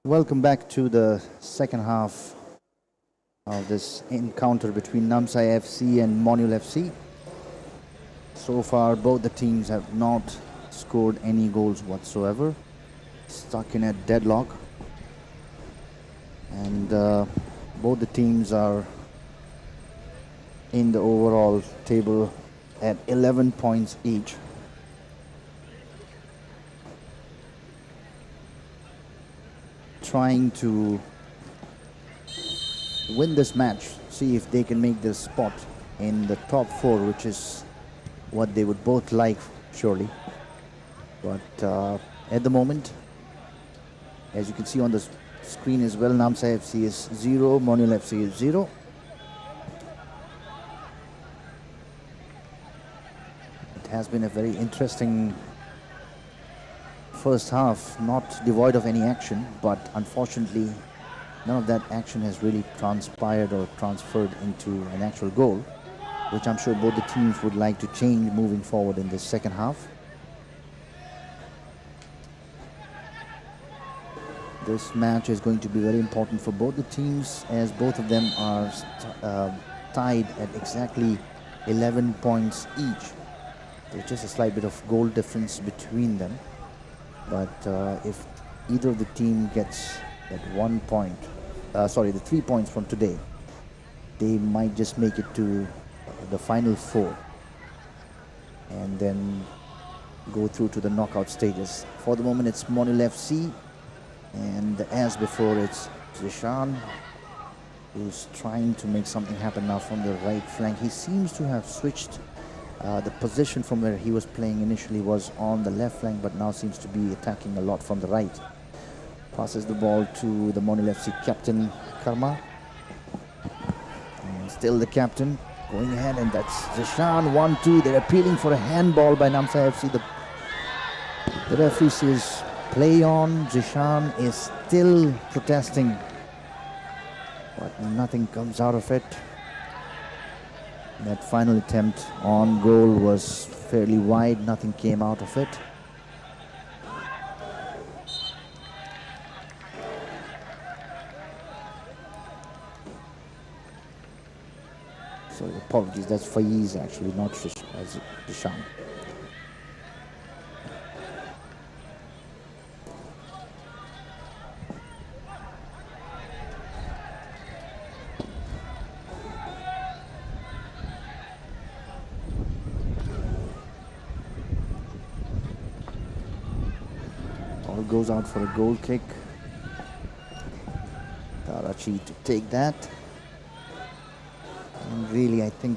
Welcome back to the second half of this encounter between NAMSAI FC and Monyul FC. So far, both the teams have not scored any goals whatsoever, stuck in a deadlock, and both the teams are in the overall table at 11 points each. Trying to win this match, see if they can make their spot in the top four, which is what they would both like, surely. But at the moment, as you can see on the screen as well, NAMSAI FC is 0, Monyul FC is 0. It has been a very interesting first half, not devoid of any action, but unfortunately none of that action has really transpired or transferred into an actual goal, which I'm sure both the teams would like to change moving forward in this second half. This match is going to be very important for both the teams, as both of them are tied at exactly 11 points each. There's just a slight bit of goal difference between them. But if either of the team gets that 1 point, the 3 points from today, they might just make it to the final four and then go through to the knockout stages. For the moment, it's Monyul FC, and as before, it's Zishan, who's trying to make something happen now from the right flank. He seems to have switched the position from where he was playing initially was on the left flank, but now seems to be attacking a lot from the right. Passes the ball to the Monyul FC captain, Karma. And still the captain going ahead, and that's Zishan, 1-2. They're appealing for a handball by NAMSAI FC. The referee says play on. Zishan is still protesting, but nothing comes out of it. That final attempt on goal was fairly wide, nothing came out of it. So apologies, that's Faiz actually, not Zishan. Goes out for a goal kick. Karachi to take that. And really, I think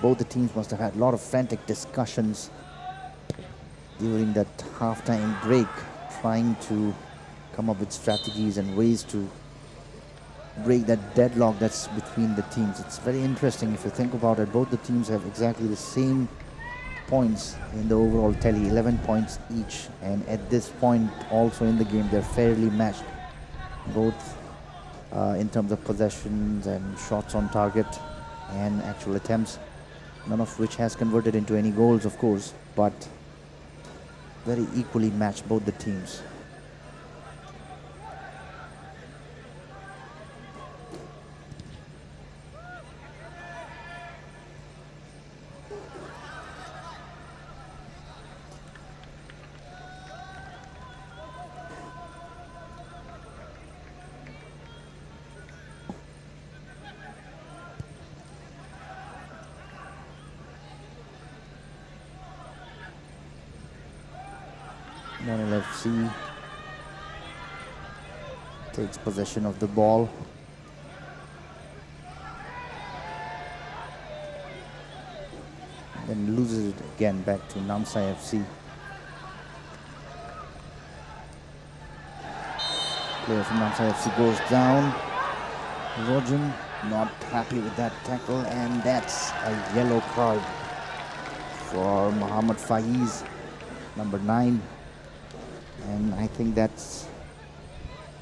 both the teams must have had a lot of frantic discussions during that halftime break, trying to come up with strategies and ways to break that deadlock that's between the teams. It's very interesting if you think about it. Both the teams have exactly the same points in the overall tally, 11 points each, and at this point also in the game they're fairly matched, both in terms of possessions and shots on target and actual attempts, none of which has converted into any goals, of course, but very equally matched, both the teams. Monyul FC takes possession of the ball. And then loses it again back to NAMSAI FC. Player from NAMSAI FC goes down. Rojan not happy with that tackle, and that's a yellow card for Muhammad Faiz, number 9. And I think that's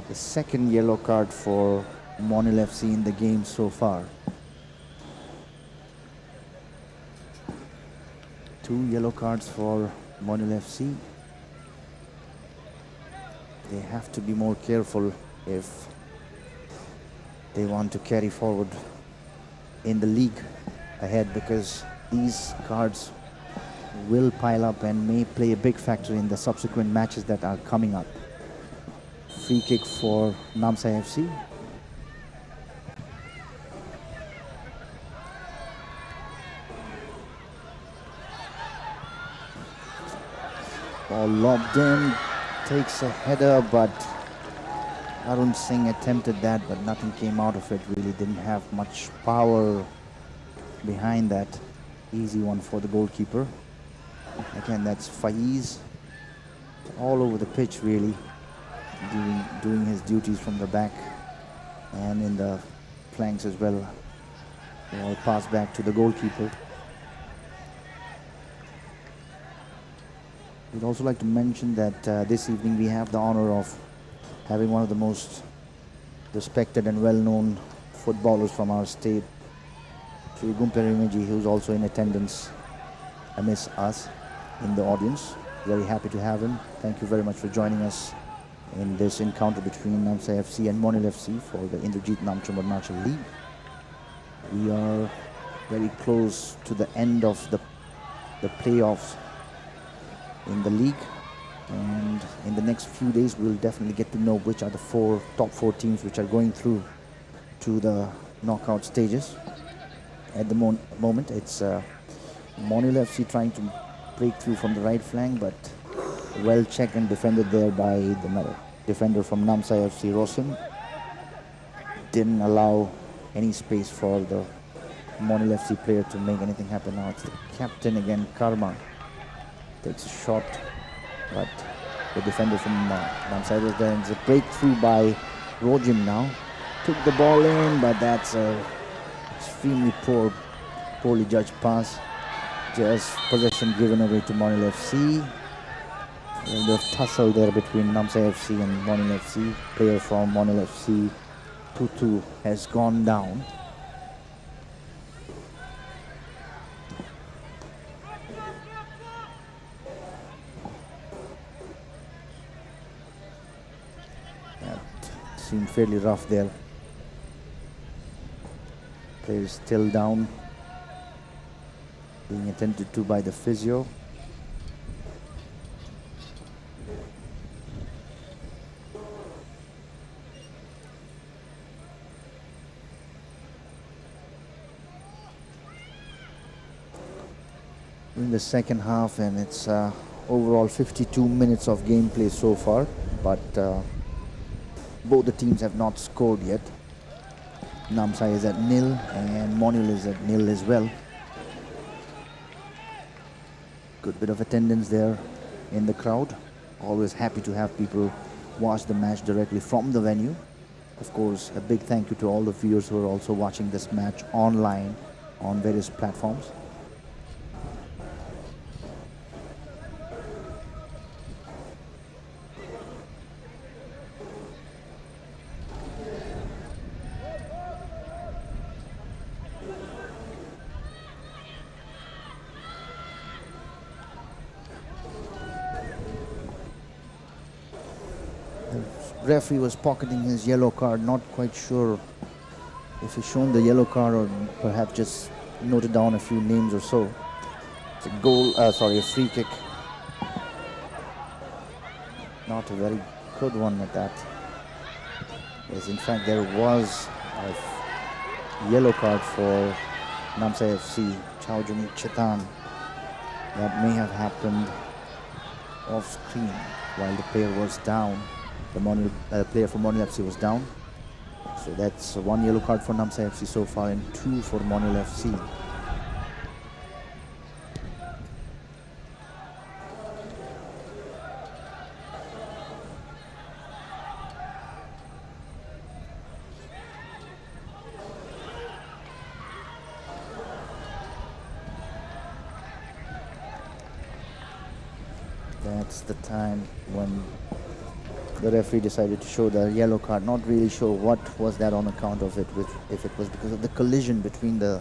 the second yellow card for Monyul FC in the game so far. 2 yellow cards for Monyul FC. They have to be more careful if they want to carry forward in the league ahead, because these cards will pile up and may play a big factor in the subsequent matches that are coming up. Free kick for NAMSAI FC. Ball lobbed in, takes a header, but Arun Singh attempted that, but nothing came out of it. Really didn't have much power behind that. Easy one for the goalkeeper. Again, that's Faiz, all over the pitch really, doing his duties from the back and in the flanks as well. Ball pass back to the goalkeeper. We'd also like to mention that this evening we have the honor of having one of the most respected and well-known footballers from our state, Sri Gumperimeji, who's also in attendance amidst us in the audience. Very happy to have him. Thank you very much for joining us in this encounter between NAMSAI FC and Monyul FC for the Indrajit Namcham Arunachal League. We are very close to the end of the playoffs in the league, and in the next few days we'll definitely get to know which are the top four teams which are going through to the knockout stages. At the moment it's Monyul FC trying to break through from the right flank, but well checked and defended there by the defender from NAMSAI FC, Rosim. Didn't allow any space for the Monyul FC player to make anything happen. Now it's the captain again, Karma. Takes a shot, but the defender from NAMSAI was there. It's a breakthrough by Rojim now. Took the ball in, but that's a extremely poorly judged pass. Just possession given away to Monyul FC. A little bit of tussle there between NAMSAI FC and Monyul FC. Player from Monyul FC, Tutu, has gone down. Seemed fairly rough there. Player is still down, being attended to by the physio. In the second half, and it's overall 52 minutes of gameplay so far, but both the teams have not scored yet. NAMSAI is at 0 and Monyul is at 0 as well. Good bit of attendance there in the crowd. Always happy to have people watch the match directly from the venue. Of course, a big thank you to all the viewers who are also watching this match online on various platforms. Referee was pocketing his yellow card, not quite sure if he's shown the yellow card or perhaps just noted down a few names or so. It's a free kick. Not a very good one at that. Yes, in fact, there was a yellow card for NAMSAI FC, Chaujuni Chetan. That may have happened off screen while the player was down. The player for Monyul FC was down. So that's one yellow card for NAMSAI FC so far and 2 for Monyul FC. That's the time when the referee decided to show the yellow card. Not really sure what was that on account of it, if it was because of the collision between the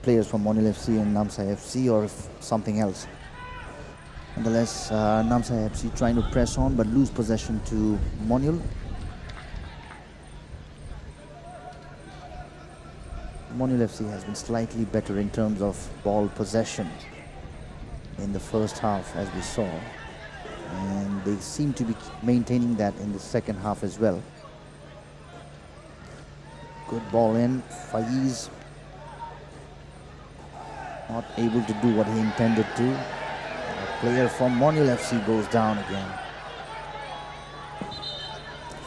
players from Monyul FC and NAMSAI FC or if something else. Nonetheless, NAMSAI FC trying to press on but lose possession to Monyul. Monyul FC has been slightly better in terms of ball possession in the first half, as we saw, and they seem to be maintaining that in the second half as well. Good ball in. Faiz not able to do what he intended to. A player from Monyul FC goes down again.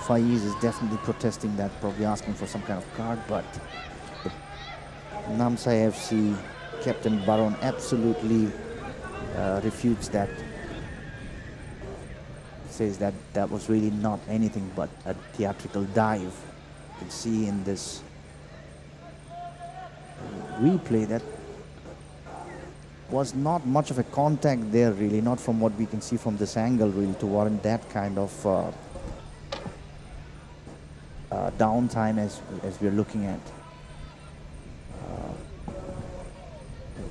Faiz is definitely protesting that, probably asking for some kind of card, but the NAMSAI FC captain Baron absolutely refutes that. Says that that was really not anything but a theatrical dive. You can see in this replay that was not much of a contact there, really, not from what we can see from this angle, really, to warrant that kind of downtime as we're looking at.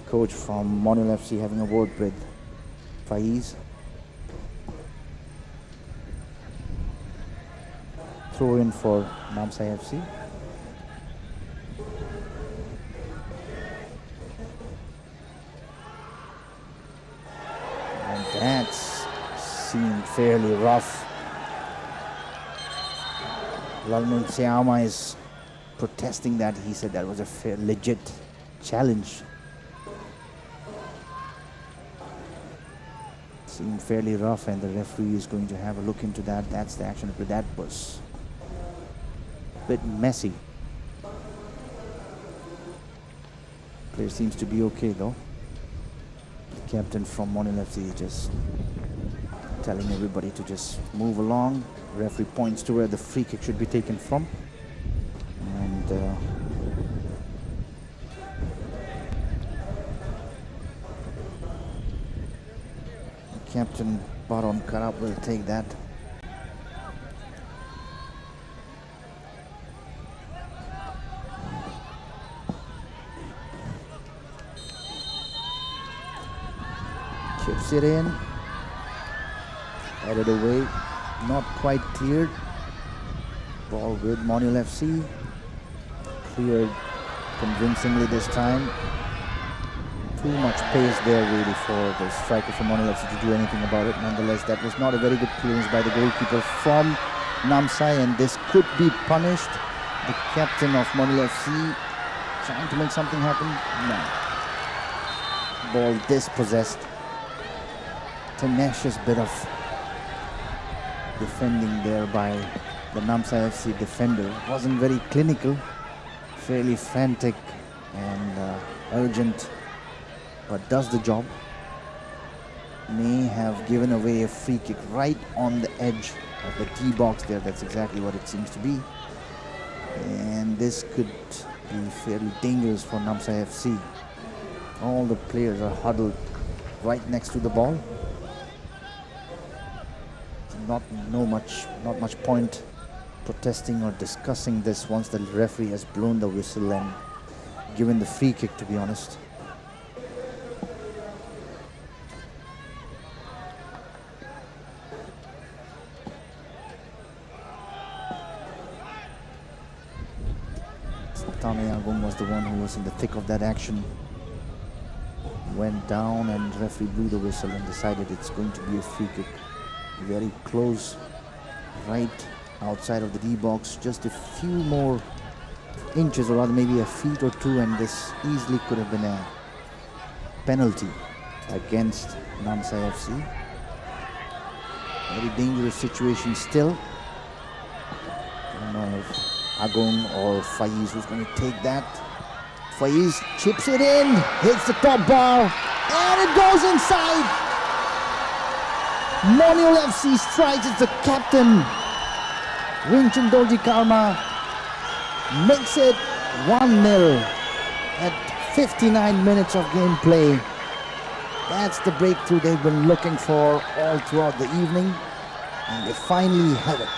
Coach from Monyul FC having a word with Faiz. Throw in for NAMSAI FC. And that's seemed fairly rough. Lalmun Siama is protesting that. He said that was a fair, legit challenge. Seemed fairly rough, and the referee is going to have a look into that. That's the action. But that was a bit messy. Player seems to be okay though. The captain from Monyul FC just telling everybody to just move along. Referee points to where the free kick should be taken from, and Captain Baron Karab will take that. Chips it in. Headed away. Not quite cleared. Ball with Monyul FC. Cleared convincingly this time. Too much pace there, really, for the striker from Monyul FC to do anything about it. Nonetheless, that was not a very good clearance by the goalkeeper from NAMSAI, and this could be punished. The captain of Monyul FC trying to make something happen. No. Ball dispossessed. Tenacious bit of defending there by the NAMSAI FC defender. Wasn't very clinical, fairly frantic and urgent, but does the job. May have given away a free kick right on the edge of the tee box there. That's exactly what it seems to be. And this could be fairly dangerous for NAMSAI FC. All the players are huddled right next to the ball. Not much point protesting or discussing this once the referee has blown the whistle and given the free kick, to be honest. Tamayagum was the one who was in the thick of that action. Went down and referee blew the whistle and decided it's going to be a free kick. Very close, right outside of the D box, just a few more inches, or rather maybe a feet or two, and this easily could have been a penalty against NAMSAI FC. Very dangerous situation still. I don't know if Agung or Faiz who's going to take that. Faiz chips it in, hits the top bar, and it goes inside. Monyul FC strikes. It's the captain, Winchin Dolji Karma, makes it 1-0 at 59 minutes of gameplay. That's the breakthrough they've been looking for all throughout the evening, and they finally have it.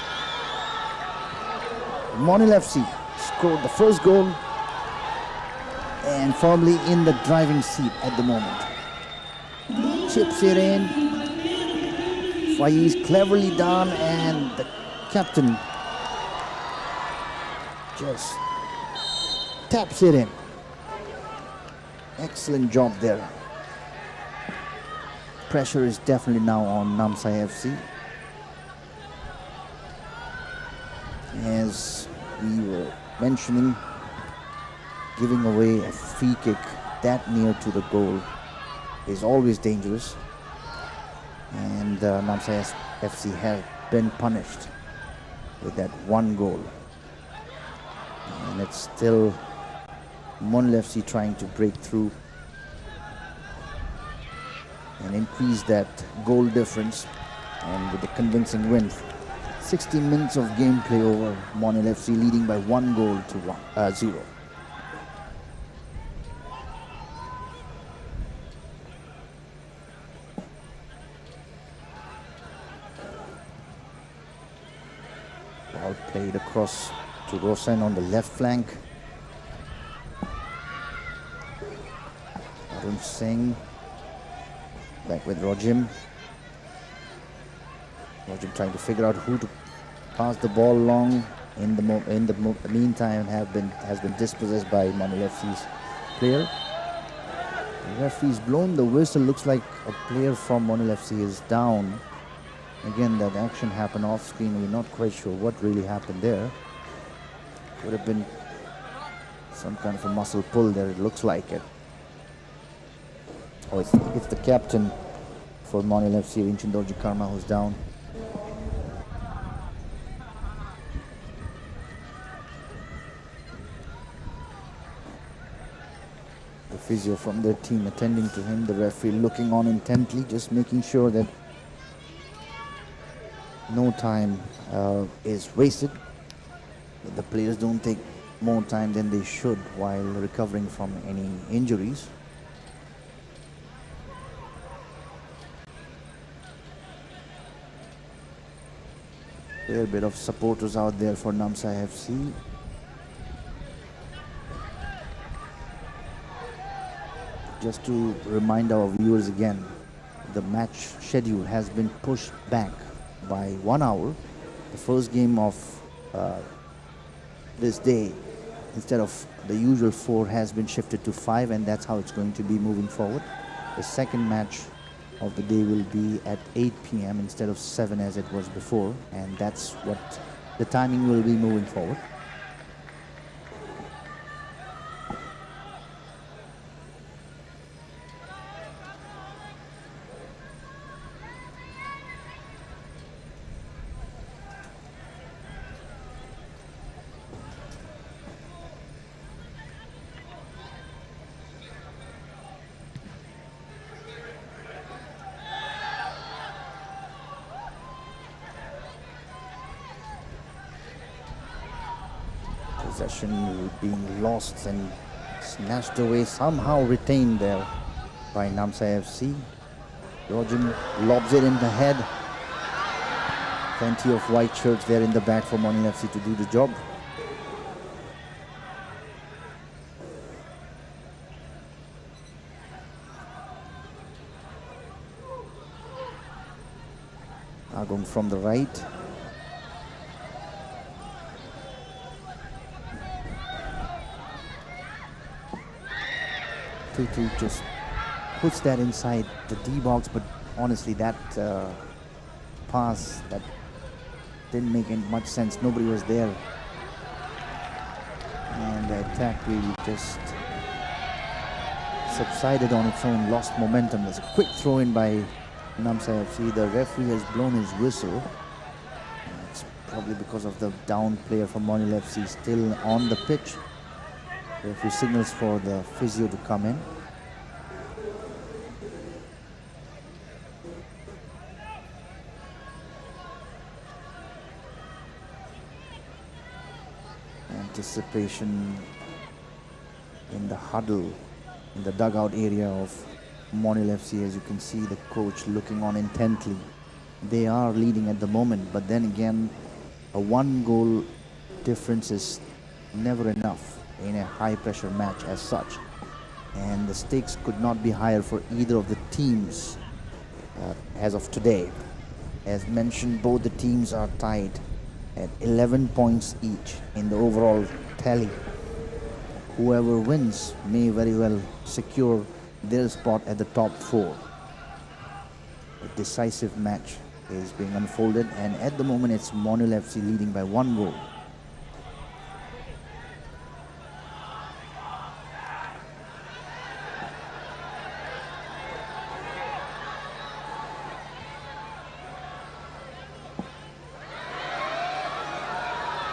Monyul FC scored the first goal and firmly in the driving seat at the moment. Chips it in. Faiz, cleverly done, and the captain just taps it in. Excellent job there. Pressure is definitely now on NAMSAI FC. As we were mentioning, giving away a free kick that near to the goal is always dangerous, and NAMSAI FC has been punished with that one goal, and it's still Monyul FC trying to break through and increase that goal difference, and with a convincing win. 60 minutes of gameplay over, Monyul FC leading by 1 goal to 0. Ball played across to Rosen on the left flank. Arun Singh back with Rojim. Rojim trying to figure out who to pass the ball along. In the meantime, has been dispossessed by Monyul FC's player. The referee's blown the whistle. Looks like a player from Monyul FC is down. Again, that action happened off screen. We're not quite sure what really happened there. Could have been some kind of a muscle pull there. It looks like it. Oh, it's the captain for Monyul FC, Rinchin Karma, who's down. The physio from their team attending to him. The referee looking on intently, just making sure that no time is wasted. That the players don't take more time than they should while recovering from any injuries. A bit of supporters out there for NAMSAI FC. Just to remind our viewers again, the match schedule has been pushed back by 1 hour. The first game of this day, instead of the usual 4, has been shifted to 5, and that's how it's going to be moving forward. The second match of the day will be at 8 p.m. instead of 7 as it was before, and that's what the timing will be moving forward. Possession being lost and snatched away, somehow retained there by NAMSAI FC. Rojim lobs it in the head. Plenty of white shirts there in the back for Monyul FC to do the job. Agum from the right. Tutu just puts that inside the D box, but honestly that pass that didn't make much sense. Nobody was there, and the attack really just subsided on its own, lost momentum. There's a quick throw in by NAMSAI FC. The referee has blown his whistle. It's probably because of the down player from Monyul FC still on the pitch. The referee signals for the physio to come in. Anticipation in the huddle, in the dugout area of Monyul FC. As you can see, the coach looking on intently. They are leading at the moment, but then again, a 1-goal difference is never enough in a high-pressure match as such, and the stakes could not be higher for either of the teams as of today. As mentioned, both the teams are tied at 11 points each in the overall tally. Whoever wins may very well secure their spot at the top four. A decisive match is being unfolded, and at the moment it's Monyul FC leading by 1 goal.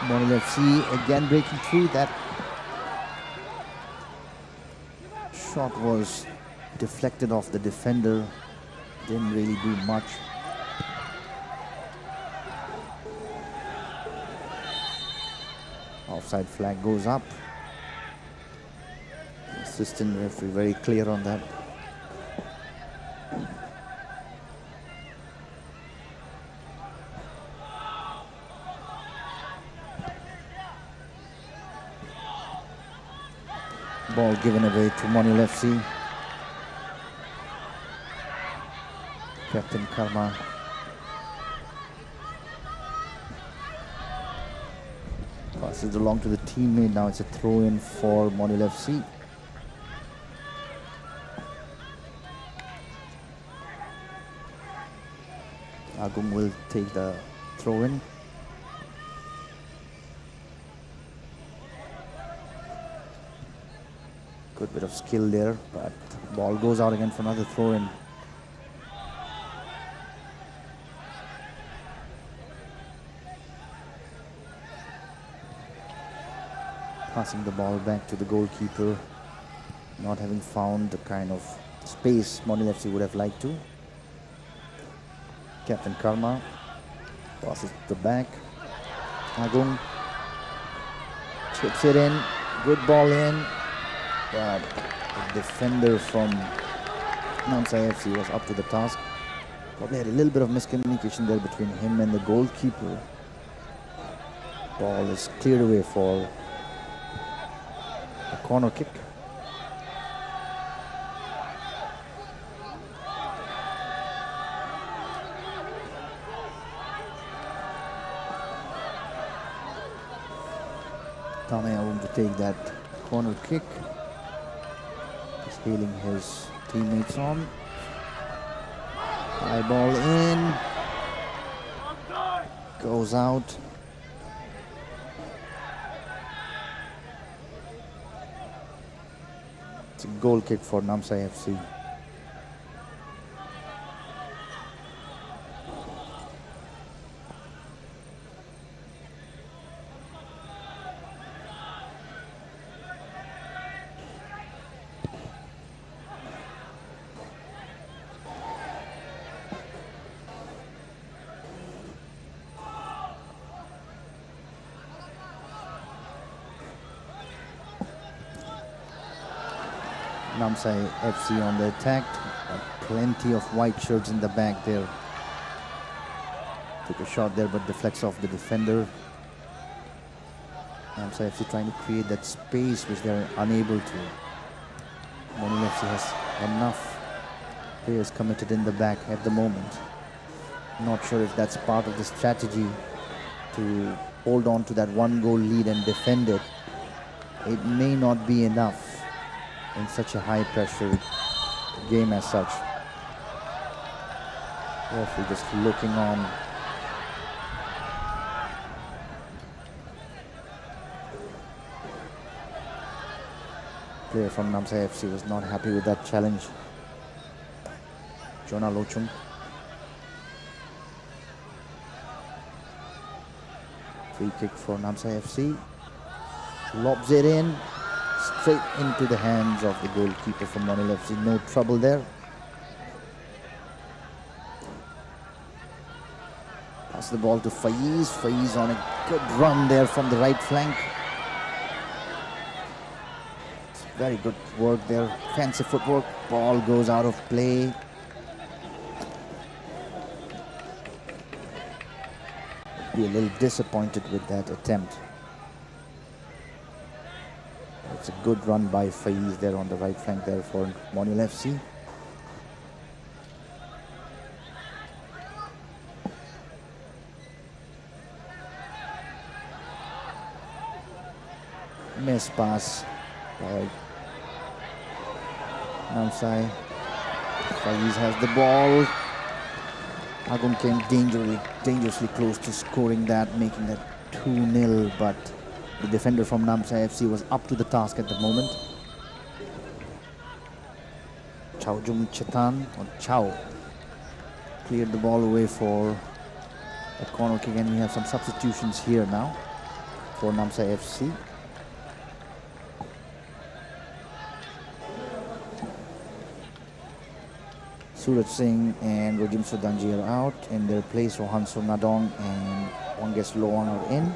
Monyul FC again breaking through. That shot was deflected off the defender, didn't really do much. Offside flag goes up. The assistant referee very clear on that. Ball given away to Monyul FC. Captain Karma passes along to the teammate. Now it's a throw-in for Monyul FC. Agum will take the throw-in. Good bit of skill there, but ball goes out again for another throw-in. Passing the ball back to the goalkeeper, not having found the kind of space Monyul FC would have liked to. Captain Karma passes to the back. Agung chips it in, good ball in, but the defender from NAMSAI FC was up to the task. Probably had a little bit of miscommunication there between him and the goalkeeper. Ball is cleared away for a corner kick. Tamaya want to take that corner kick. He's hailing his teammates on. High ball in. Goes out. It's a goal kick for NAMSAI FC. NAMSAI FC on the attack. Plenty of white shirts in the back there. Took a shot there but deflects off the defender. NAMSAI FC trying to create that space which they're unable to. Monyul FC has enough players committed in the back at the moment. Not sure if that's part of the strategy to hold on to that 1-goal lead and defend it. It may not be enough in such a high-pressure game as such. Referee just looking on. Player from NAMSAI FC was not happy with that challenge. Jonah Lochum. Free kick for NAMSAI FC. Lobs it in. Straight into the hands of the goalkeeper from Monyul FC. No trouble there. Pass the ball to Faiz. Faiz on a good run there from the right flank. It's very good work there. Fancy footwork. Ball goes out of play. Be a little disappointed with that attempt. It's a good run by Faiz there on the right flank there for Monyul FC. Miss pass by NAMSAI. Faiz has the ball. Agung came dangerously close to scoring that, making that 2-0, but the defender from NAMSAI FC was up to the task at the moment. Chaujum Chetan, or Chow, cleared the ball away for a corner kick, and we have some substitutions here now for NAMSAI FC. Suraj Singh and Rojim Sudanji are out. In their place, Rohanso Nadong and Wanges Loang are in.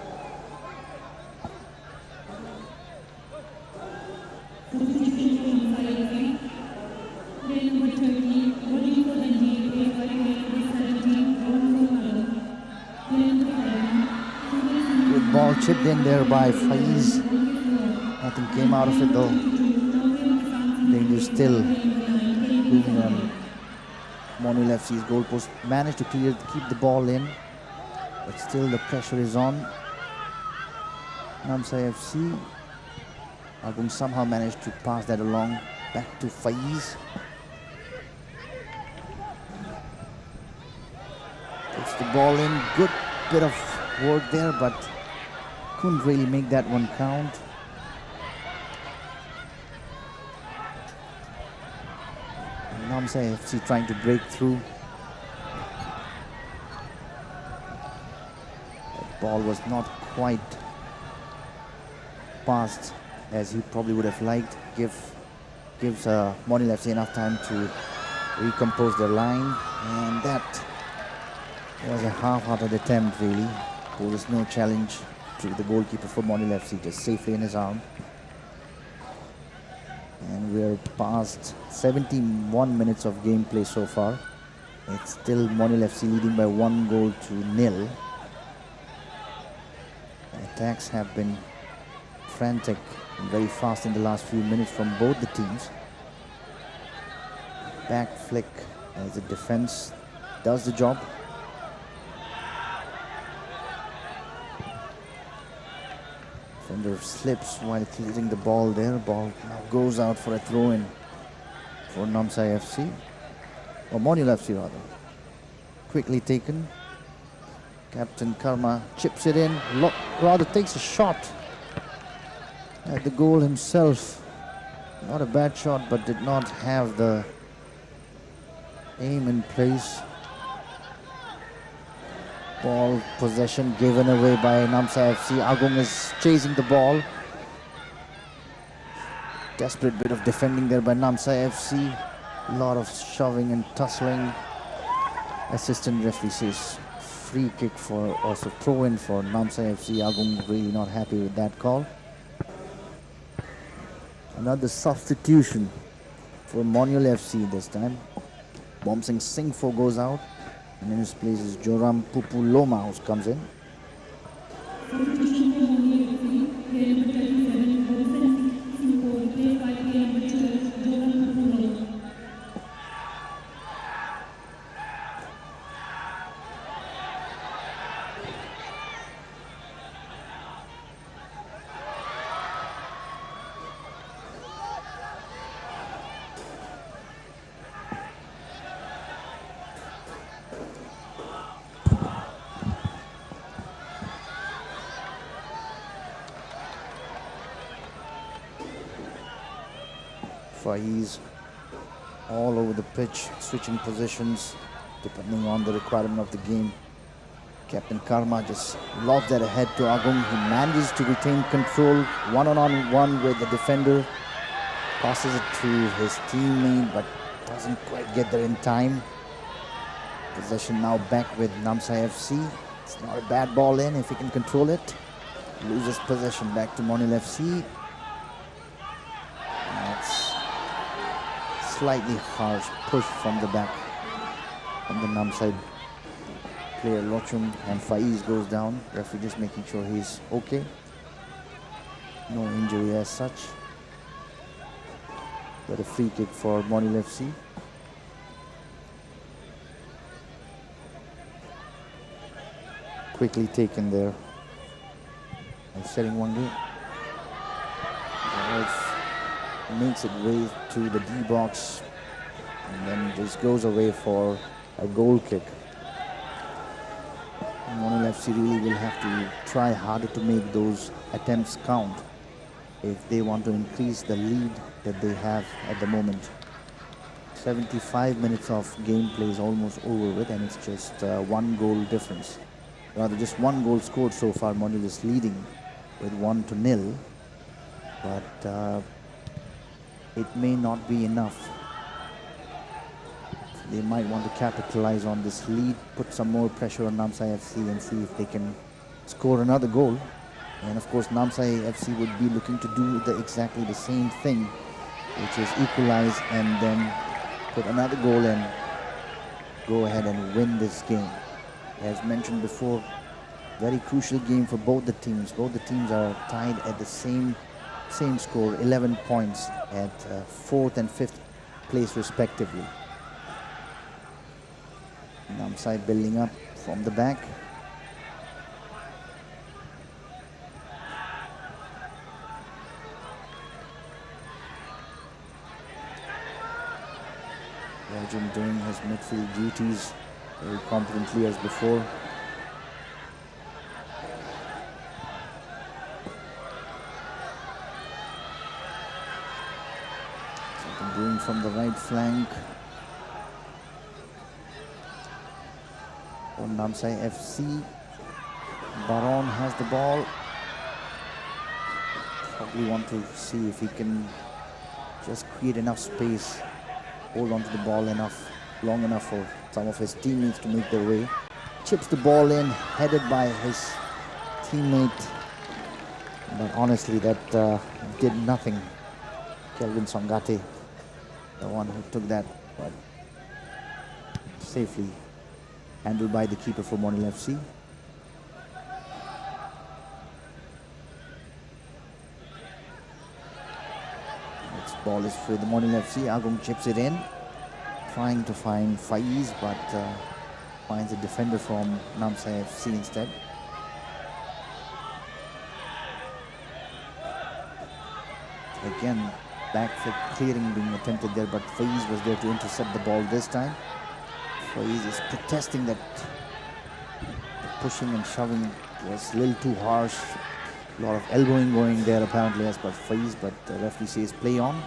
Good ball chipped in there by Faiz. Nothing came out of it though. Danger still looming on Monyul FC's goalpost. Managed to keep the ball in, but still the pressure is on NAMSAI FC. Agung somehow managed to pass that along back to Faiz. Puts the ball in. Good bit of work there, but couldn't really make that one count. NAMSAI FC trying to break through. That ball was not quite passed as he probably would have liked. Gives Monyul FC enough time to recompose their line, and that was a half-hearted attempt really. There was no challenge to the goalkeeper for Monyul FC, just safely in his arm. And we're past 71 minutes of gameplay so far. It's still Monyul FC leading by 1-0. Attacks have been frantic and very fast in the last few minutes from both the teams. Back flick as the defense does the job. Defender slips while clearing the ball there. Ball now goes out for a throw-in for NAMSAI FC, or Monyul FC rather. Quickly taken. Captain Karma chips it in, rather takes a shot at the goal himself. Not a bad shot, but did not have the aim in place. Ball possession given away by NAMSAI FC. Agung is chasing the ball. Desperate bit of defending there by NAMSAI FC. A lot of shoving and tussling. Assistant referee says free kick for, also throw-in for NAMSAI FC. Agung really not happy with that call. Another substitution for Monyul FC this time. Bomsing Singfo goes out, and in his place is Joram Pupuloma who comes in. Faiz all over the pitch, switching positions depending on the requirement of the game. Captain Karma just lobs that ahead to Agung. He manages to retain control one-on-one with the defender. Passes it to his teammate, but doesn't quite get there in time. Possession now back with NAMSAI FC. It's not a bad ball in if he can control it. Loses possession back to Monyul FC. That's slightly harsh push from the back from the NAMSAI player Lochum, and Faiz goes down. Referee just making sure he's okay. No injury as such. But a free kick for Monyul FC. Quickly taken there. And setting one game. It makes its way to the D box and then just goes away for a goal kick. Monyul FC really will have to try harder to make those attempts count if they want to increase the lead that they have at the moment. 75 minutes of gameplay is almost over with, and it's just one goal difference. Rather, just one goal scored so far. Monyul is leading with 1-0, but it may not be enough. They might want to capitalize on this lead, put some more pressure on NAMSAI FC and see if they can score another goal. And of course, NAMSAI FC would be looking to do exactly the same thing, which is equalize and then put another goal and go ahead and win this game. As mentioned before, very crucial game for both the teams. Both the teams are tied at the same score, 11 points at 4th and 5th place respectively. NAMSAI building up from the back. Belgium doing his midfield duties very competently as before. Something doing from the right flank. On NAMSAI FC, Baron has the ball. Probably want to see if he can just create enough space, hold on to the ball long enough for some of his teammates to make their way. Chips the ball in, headed by his teammate, but honestly that did nothing. Kelvin Songate, the one who took that, but safely handled by the keeper for Monyul FC. Next ball is for the Monyul FC. Agung chips it in, trying to find Faiz, but finds a defender from NAMSAI FC instead. Again, back foot clearing being attempted there, but Faiz was there to intercept the ball this time. Faiz is protesting that the pushing and shoving was a little too harsh. A lot of elbowing going there apparently as per Faiz, but the referee says play on.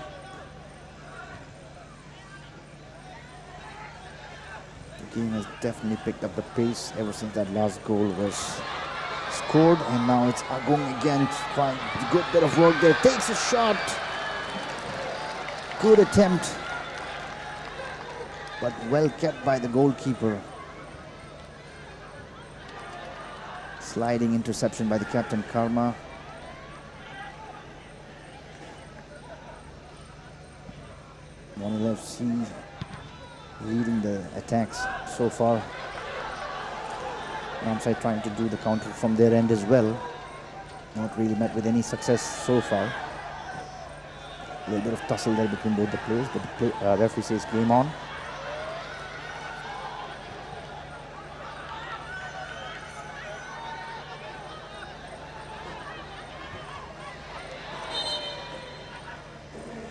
The game has definitely picked up the pace ever since that last goal was scored, and now it's Agung again trying a good bit of work there. Takes a shot. Good attempt, but well kept by the goalkeeper. Sliding interception by the captain Karma. Monyul FC leading the attacks so far. NAMSAI trying to do the counter from their end as well. Not really met with any success so far. A little bit of tussle there between both the players, but the referee says game on.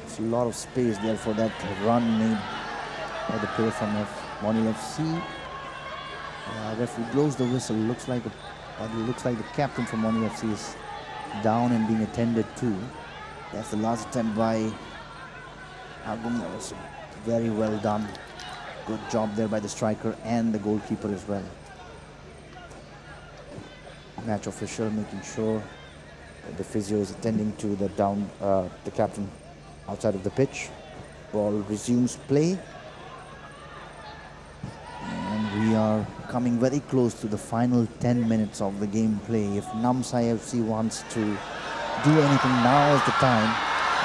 It's a lot of space there for that run made by the player from Monyul FC. Referee blows the whistle. Looks like the captain from Monyul FC is down and being attended to. That's the last attempt by Agung. That was very well done. Good job there by the striker and the goalkeeper as well. Match official making sure that the physio is attending to the captain outside of the pitch. Ball resumes play. And we are coming very close to the final 10 minutes of the gameplay. If NAMSAI FC wants to do anything, now is the time.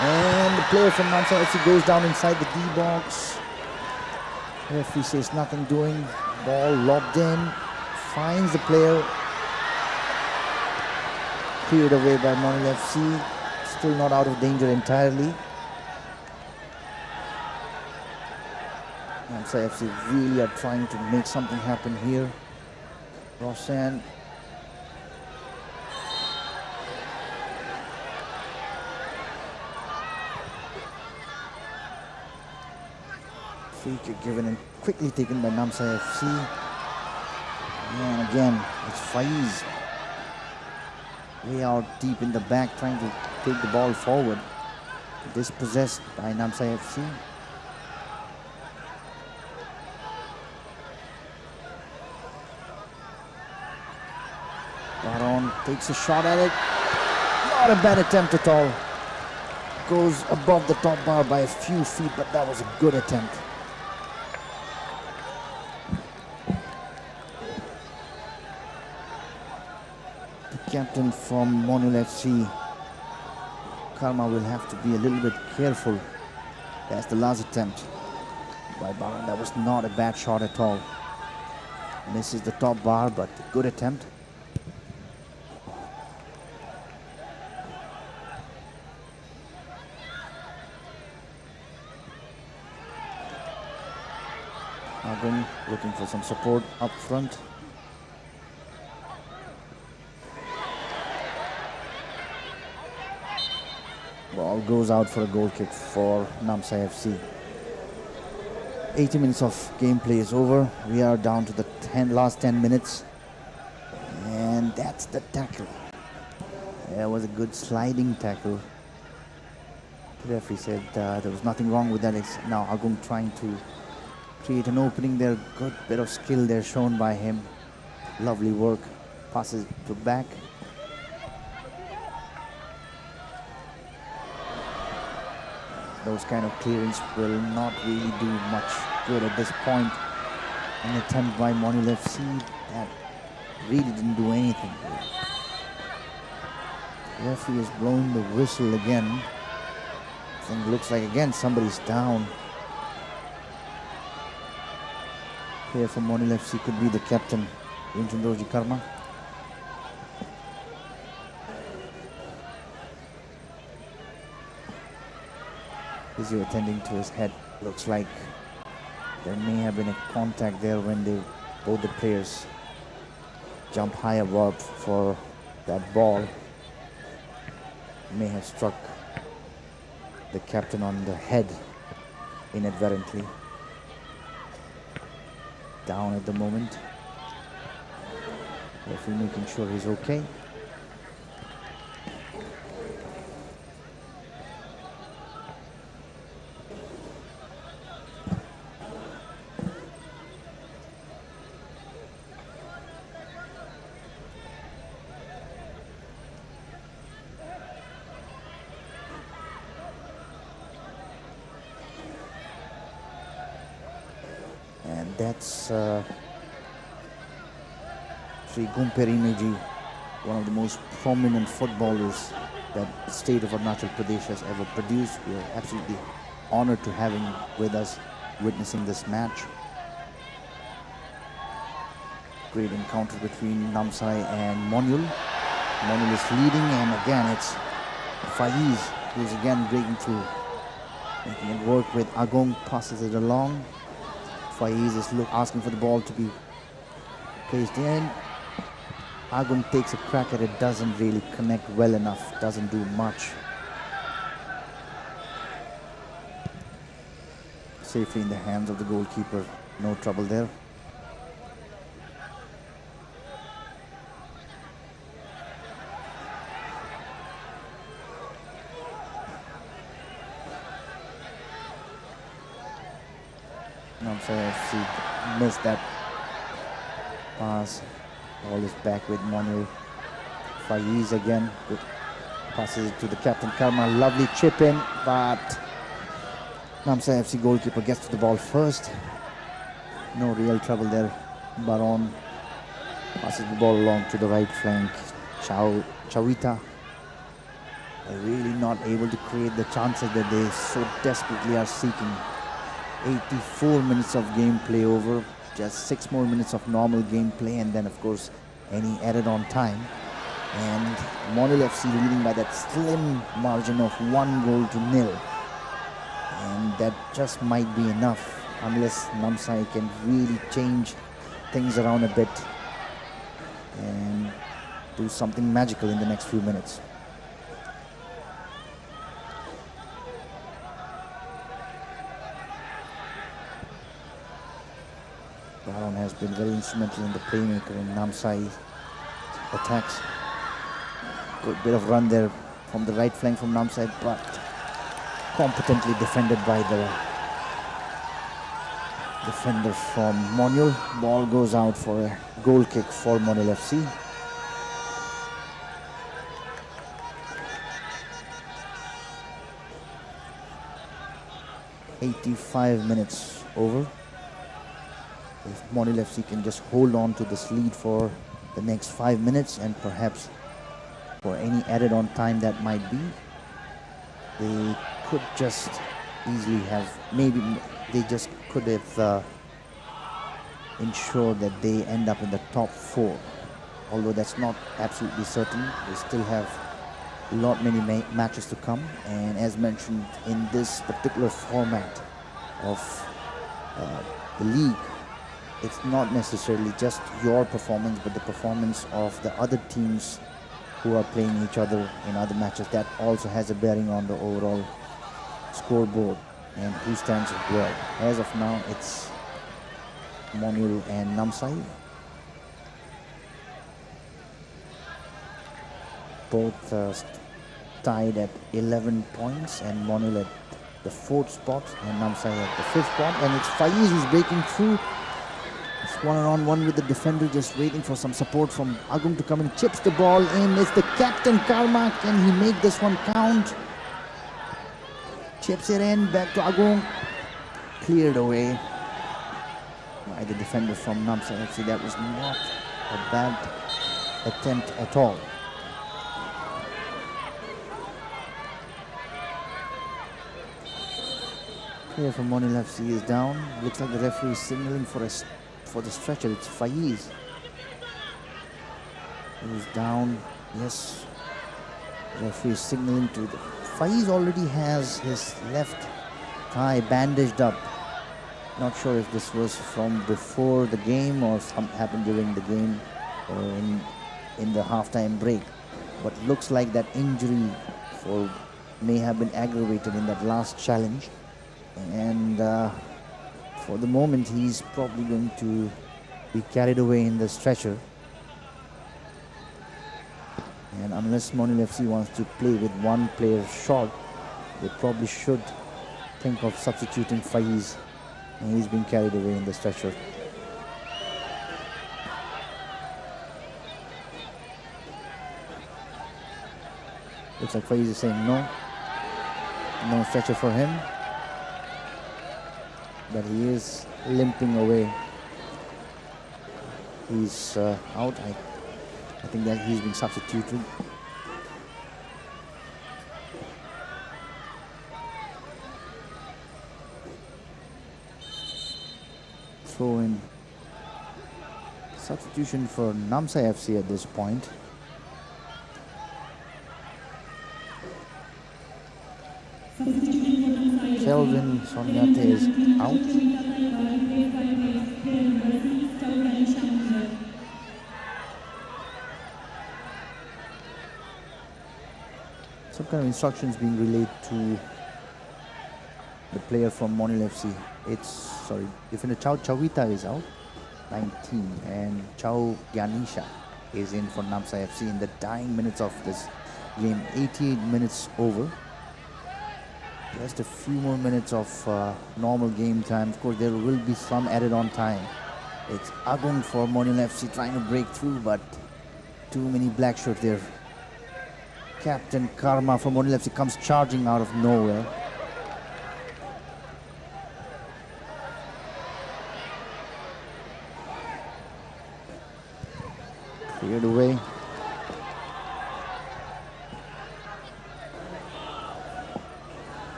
And the player from NAMSAI FC goes down inside the D box. Referee says nothing doing. Ball lobbed in. Finds the player. Cleared away by Monyul FC. Still not out of danger entirely. NAMSAI FC really are trying to make something happen here. Roshan. Free kick given and quickly taken by NAMSAI FC. And again, it's Faiz way out deep in the back trying to take the ball forward. Dispossessed by NAMSAI FC. Baron takes a shot at it. Not a bad attempt at all. Goes above the top bar by a few feet, but that was a good attempt. The captain from Monyul FC, Karma, will have to be a little bit careful. That's the last attempt by Baron. That was not a bad shot at all. Misses the top bar, but a good attempt. Agum looking for some support up front. Ball goes out for a goal kick for NAMSAI FC. 80 minutes of gameplay is over. We are down to the last 10 minutes. And that's the tackle. There was a good sliding tackle. The referee said there was nothing wrong with that. It's now Agum trying to create an opening there. Good bit of skill there shown by him. Lovely work. Passes to back. Those kind of clearance will not really do much good at this point. An attempt by Monyul FC that really didn't do anything. The referee is blowing the whistle again. I think it looks like again somebody's down. Player from Monyul FC could be the captain, Rinchundroji Karma. Physio attending to his head. Looks like there may have been a contact there when both the players jump high above for that ball. May have struck the captain on the head inadvertently. Down at the moment. Referee making sure he's okay. And that's Sri Gumperineji, one of the most prominent footballers that the state of Arunachal Pradesh has ever produced. We are absolutely honored to have him with us, witnessing this match. Great encounter between NAMSAI and Monyul. Monyul is leading, and again it's Faiz who's again breaking through, making it work with Agong, passes it along. Faiz is asking for the ball to be placed in. Agum takes a crack at it, doesn't really connect well enough, doesn't do much. Safely in the hands of the goalkeeper, no trouble there. NAMSAI FC missed that pass. Ball is back with Monyul. Faiz again. Good. Passes it to the captain Karma. Lovely chip in, but NAMSAI FC goalkeeper gets to the ball first. No real trouble there. Baron passes the ball along to the right flank. Chawita are really not able to create the chances that they so desperately are seeking. 84 minutes of gameplay over, just 6 more minutes of normal gameplay, and then of course any added on time. And Monyul FC leading by that slim margin of 1-0. And that just might be enough unless NAMSAI can really change things around a bit and do something magical in the next few minutes. been very instrumental in the playmaker in NAMSAI attacks. Good bit of run there from the right flank from NAMSAI, but competently defended by the defender from Monyul. Ball goes out for a goal kick for Monyul FC. "85 minutes over. If Monyul FC can just hold on to this lead for the next 5 minutes and perhaps for any added on time that might be, they could just easily have, maybe they just could have ensured that they end up in the top 4. Although that's not absolutely certain. They still have many matches to come, and as mentioned, in this particular format of the league, it's not necessarily just your performance, but the performance of the other teams who are playing each other in other matches. That also has a bearing on the overall scoreboard and who stands well. As of now, it's Monyul and NAMSAI. Both tied at 11 points, and Monyul at the 4th spot and NAMSAI at the 5th spot. And it's Faiz who's breaking through. It's one-on-one with the defender, just waiting for some support from Agung to come in. Chips the ball in. It's the captain, Karma. Can he make this one count? Chips it in. Back to Agung. Cleared away by the defender from NAMSAI FC. That was not a bad attempt at all. Player from Monyul FC is down. Looks like the referee is signaling for the stretcher. It's Faiz who's down. Yes, referee is signaling to the. Faiz already has his left thigh bandaged up. Not sure if this was from before the game or something happened during the game or in the halftime break. But looks like that injury may have been aggravated in that last challenge. And for the moment, he's probably going to be carried away in the stretcher. And unless Monyul FC wants to play with one player short, they probably should think of substituting Faiz. And he's being carried away in the stretcher. Looks like Faiz is saying no. No stretcher for him. But he is limping away. He's out. I think that he's been substituted. Throw in. Substitution for NAMSAI FC at this point. Kelvin Sonyate is out. Some kind of instructions being relayed to the player from Monyul FC. Defender Chao Chawita is out, 19, and Chao Gyanisha is in for NAMSAI FC in the dying minutes of this game. 88 minutes over. Just a few more minutes of normal game time. Of course, there will be some added on time. It's Agung for Monyul FC trying to break through, but too many black shirts there. Captain Karma from Monyul FC comes charging out of nowhere. Cleared away.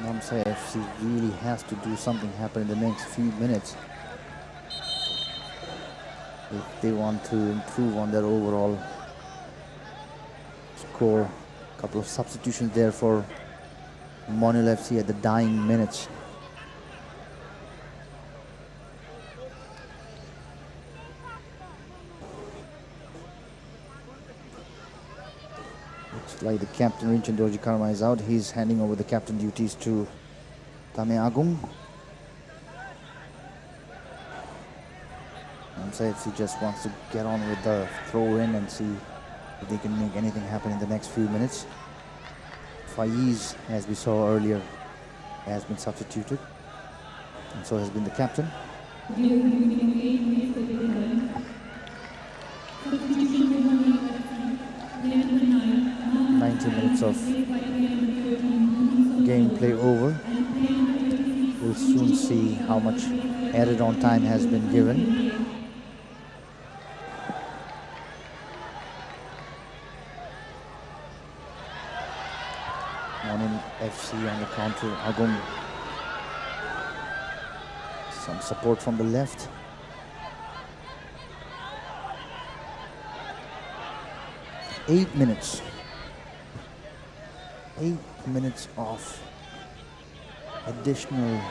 NAMSAI FC really has to do something happen in the next few minutes if they want to improve on their overall score. A couple of substitutions there for Monyul FC at the dying minutes. Like the captain, Rinchen Dorji Karma, is out. He's handing over the captain duties to Tame Agung. NAMSAI FC just wants to get on with the throw in and see if they can make anything happen in the next few minutes. Faiz, as we saw earlier, has been substituted, and so has been the captain. 90 minutes of gameplay over. We'll soon see how much added on time has been given. Monyul FC on the counter. Agung. Some support from the left. Eight minutes of additional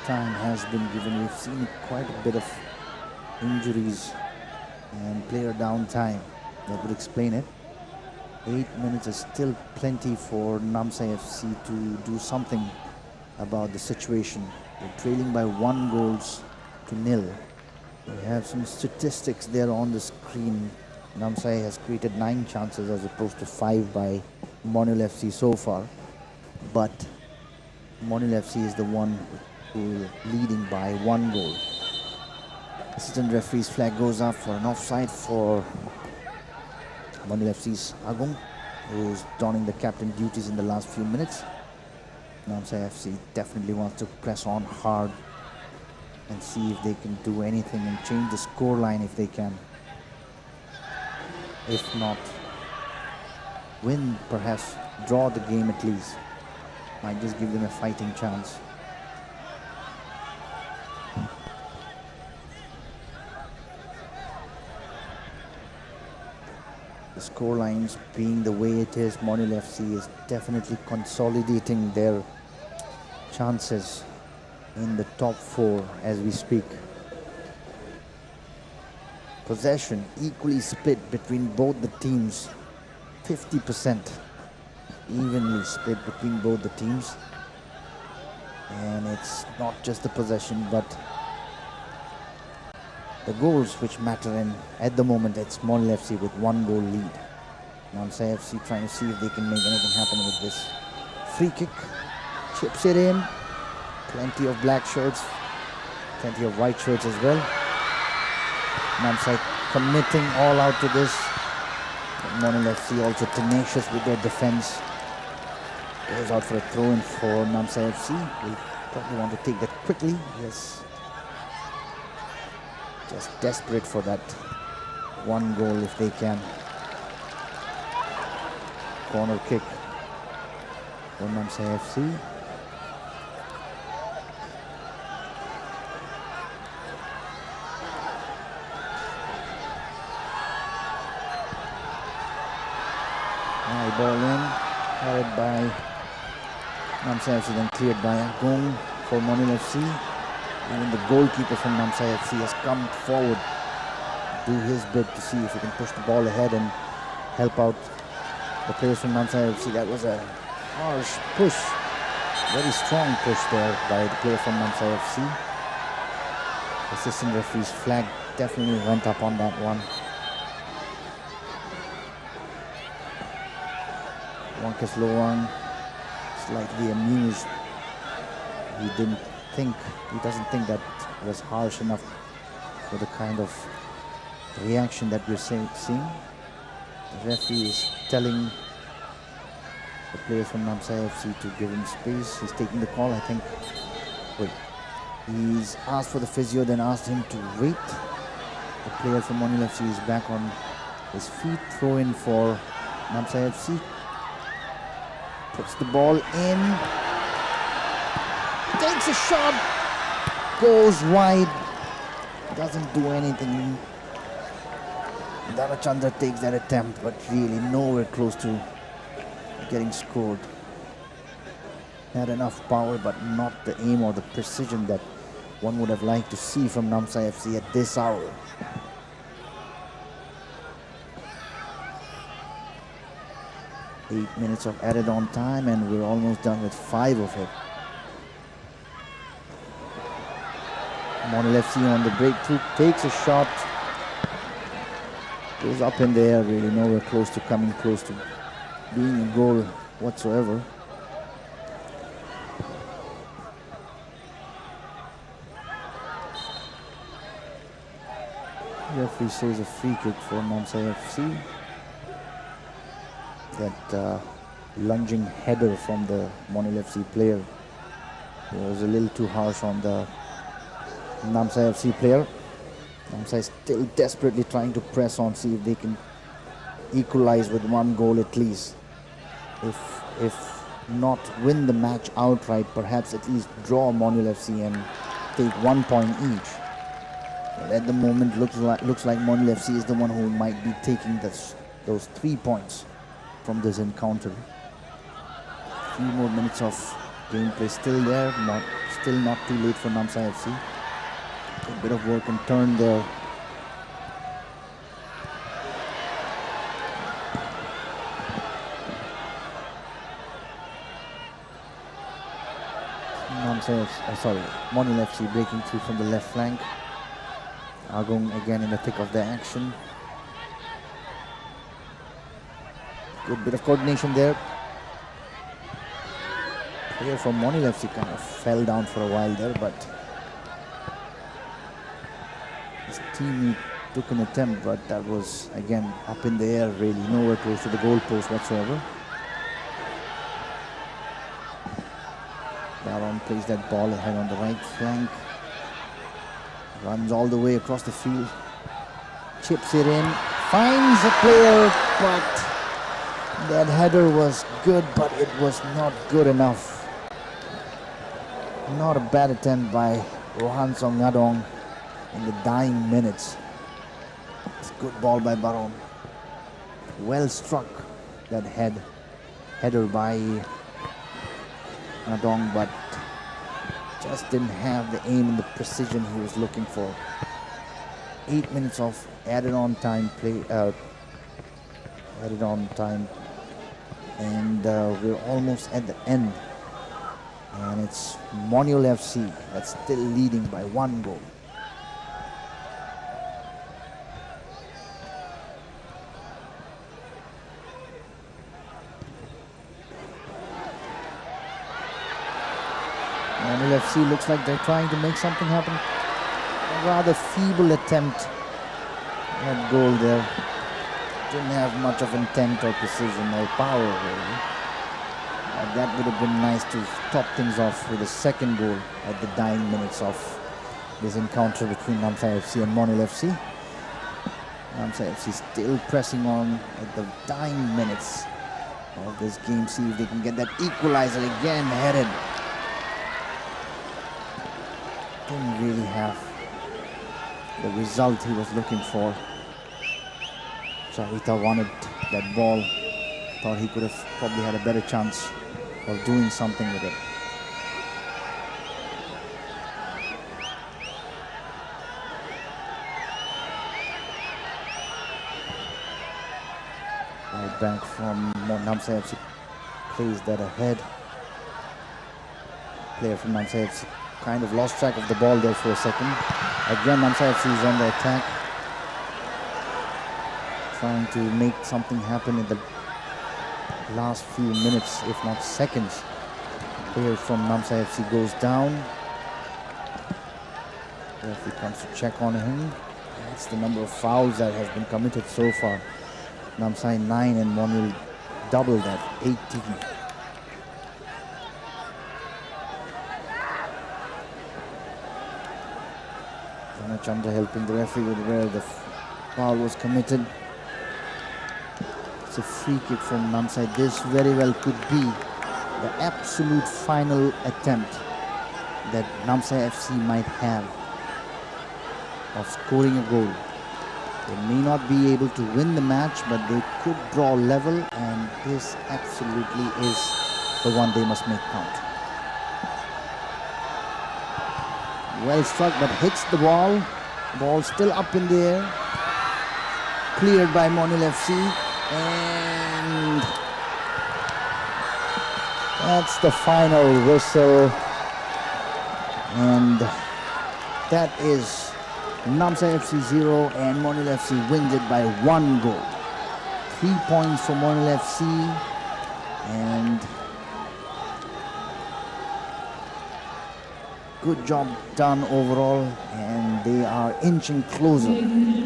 time has been given. We've seen quite a bit of injuries and player downtime. That would explain it. 8 minutes is still plenty for NAMSAI FC to do something about the situation. They're trailing by 1-0. We have some statistics there on the screen. NAMSAI has created 9 chances as opposed to 5 by Monyul FC so far. But Monyul FC is the one who is leading by 1 goal. Assistant referee's flag goes up for an offside for Monyul FC's Agung, who's donning the captain duties in the last few minutes. NAMSAI FC definitely wants to press on hard and see if they can do anything and change the scoreline if they can. If not, win, perhaps draw the game at least. Might just give them a fighting chance. The scorelines being the way it is, Monyul FC is definitely consolidating their chances in the top 4 as we speak. Possession equally split between both the teams, 50% evenly split between both the teams. And it's not just the possession but the goals which matter, and at the moment it's Monyul FC with 1 goal lead. NAMSAI FC trying to see if they can make anything happen with this. Free kick, chips it in. Plenty of black shirts, plenty of white shirts as well. NAMSAI committing all out to this. Monyul FC also tenacious with their defense. Goes out for a throw-in for NAMSAI FC. Will probably want to take that quickly. Yes. Just desperate for that 1 goal if they can. Corner kick for NAMSAI FC. High ball in, carried by NAMSAI FC, then cleared by Agung for Monyul FC. Even the goalkeeper from NAMSAI FC has come forward, do his bit to see if he can push the ball ahead and help out the players from NAMSAI FC. That was a harsh push, very strong push there by the player from NAMSAI FC. Assistant referee's flag definitely went up on that one. Wankas Lowang slightly amused. He doesn't think that was harsh enough for the kind of reaction that we're seeing. The referee is telling the players from NAMSAI FC to give him space. He's taking the call, I think. Wait. He's asked for the physio, then asked him to wait. The player from Monyul FC is back on his feet. Throw in for NAMSAI FC. Puts the ball in. Takes a shot. Goes wide. Doesn't do anything. Dharachandra takes that attempt, but really nowhere close to getting scored. Had enough power, but not the aim or the precision that one would have liked to see from NAMSAI FC at this hour. 8 minutes of added on time, and we're almost done with 5 of it. Monyul FC on the breakthrough takes a shot. Goes up in the air, really nowhere close to coming close to being a goal whatsoever. Referee says a free kick for NAMSAI FC. That lunging header from the Monyul FC player was a little too harsh on the NAMSAI FC player. NAMSAI still desperately trying to press on, see if they can equalize with 1 goal at least. If not win the match outright, perhaps at least draw Monyul FC and take 1 point each. But at the moment, looks like Monyul FC is the one who might be taking those 3 points from this encounter. A few more minutes of gameplay still there, still not too late for NAMSAI FC. A bit of work and turn there. Monyul FC breaking through from the left flank. Agung again in the thick of the action. Good bit of coordination there. Player from Monyul FC kind of fell down for a while there, but his team took an attempt, but that was again up in the air, really nowhere close to the goal post whatsoever. Baron plays that ball ahead on the right flank. Runs all the way across the field. Chips it in. Finds a player, but that header was good, but it was not good enough. Not a bad attempt by Rohan Songadong in the dying minutes. It's a good ball by Baron. Well struck, that header by Ngadong, but just didn't have the aim and the precision he was looking for. 8 minutes of added on time, and we're almost at the end. And it's Monyul FC that's still leading by 1 goal. Monyul FC looks like they're trying to make something happen. A rather feeble attempt at goal there. Didn't have much of intent or precision or power really. That would have been nice to top things off with a second goal at the dying minutes of this encounter between NAMSAI FC and Monyul FC. NAMSAI FC still pressing on at the dying minutes of this game. See if they can get that equalizer again headed. Didn't really have the result he was looking for. Chavita wanted that ball. Thought he could have probably had a better chance of doing something with it. Right back from NAMSAI FC plays that ahead. Player from NAMSAI FC kind of lost track of the ball there for a second. Again, NAMSAI FC is on the attack, trying to make something happen in the last few minutes, if not seconds. Player from NAMSAI FC goes down. Referee comes to check on him. That's the number of fouls that has been committed so far. NAMSAI 9 and Monyul double that, 18. Chandra helping the referee with where the foul was committed. It's a free kick from NAMSAI. This very well could be the absolute final attempt that NAMSAI FC might have of scoring a goal. They may not be able to win the match, but they could draw level, and this absolutely is the one they must make count. Well struck, but hits the ball. Ball still up in the air. Cleared by Monyul FC. And That's the final whistle, and that is NAMSAI FC 0 and Monyul FC wins it by 1 goal. 3 points for Monyul FC, and good job done overall, and they are inching closer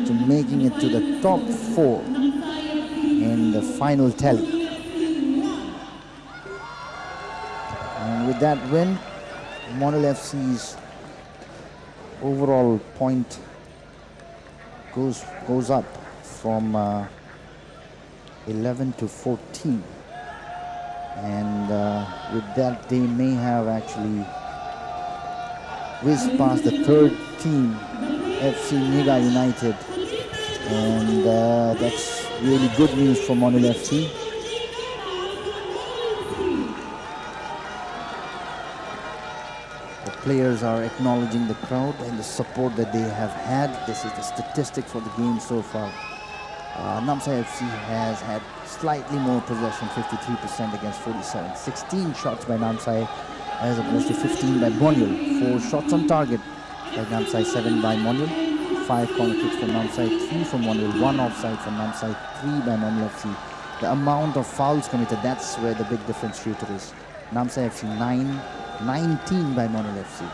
to making it to the top 4 in the final tally. And with that win, Monyul FC's overall point goes up from 11 to 14, and with that they may have actually whizzed past the third team, FC Niga United, and that's really good news for Monyul FC. The players are acknowledging the crowd and the support that they have had. This is the statistic for the game so far. NAMSAI FC has had slightly more possession, 53% against 47. 16 shots by NAMSAI as opposed to 15 by Monyul. 4 shots on target by NAMSAI, 7 by Monyul. 5 corner kicks for NAMSAI, 3 for Monyul, 1 offside for NAMSAI, 3 by Monyul FC. The amount of fouls committed, that's where the big differentiator is. NAMSAI FC 19 by Monyul FC.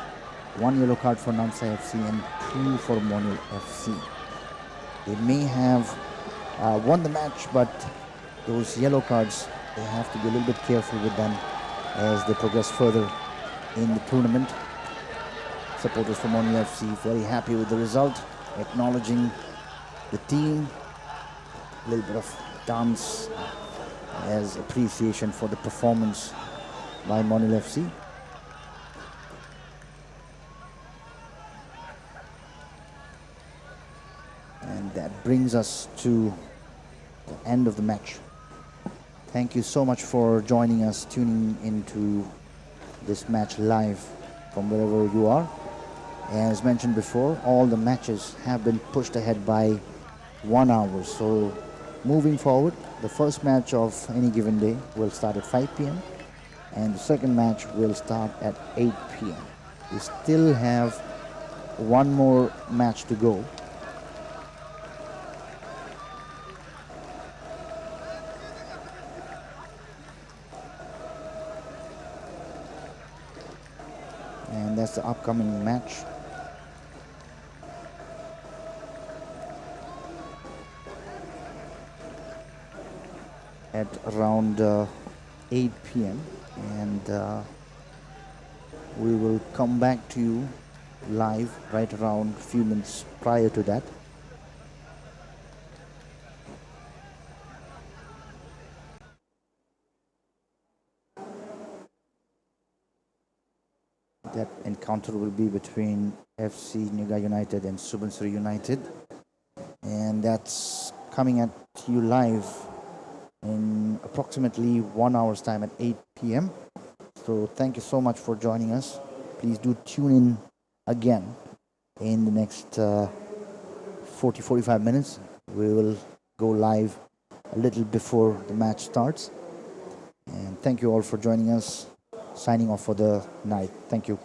1 yellow card for NAMSAI FC and 2 for Monyul FC. They may have won the match, but those yellow cards, they have to be a little bit careful with them as they progress further in the tournament. Supporters from Monyul FC very happy with the result, acknowledging the team. A little bit of dance as appreciation for the performance by Monyul FC. And that brings us to the end of the match. Thank you so much for joining us, tuning into this match live from wherever you are. As mentioned before, all the matches have been pushed ahead by 1 hour. So moving forward, the first match of any given day will start at 5 p.m. and the second match will start at 8 p.m. We still have one more match to go. And that's the upcoming match. At around 8 p.m. and we will come back to you live right around a few minutes prior to that. That encounter will be between FC Niga United and Subansiri United, and that's coming at you live in approximately 1 hour's time at 8 p.m. So thank you so much for joining us. Please do tune in again in the next 40-45 minutes. We will go live a little before the match starts. And thank you all for joining us. Signing off for the night. Thank you.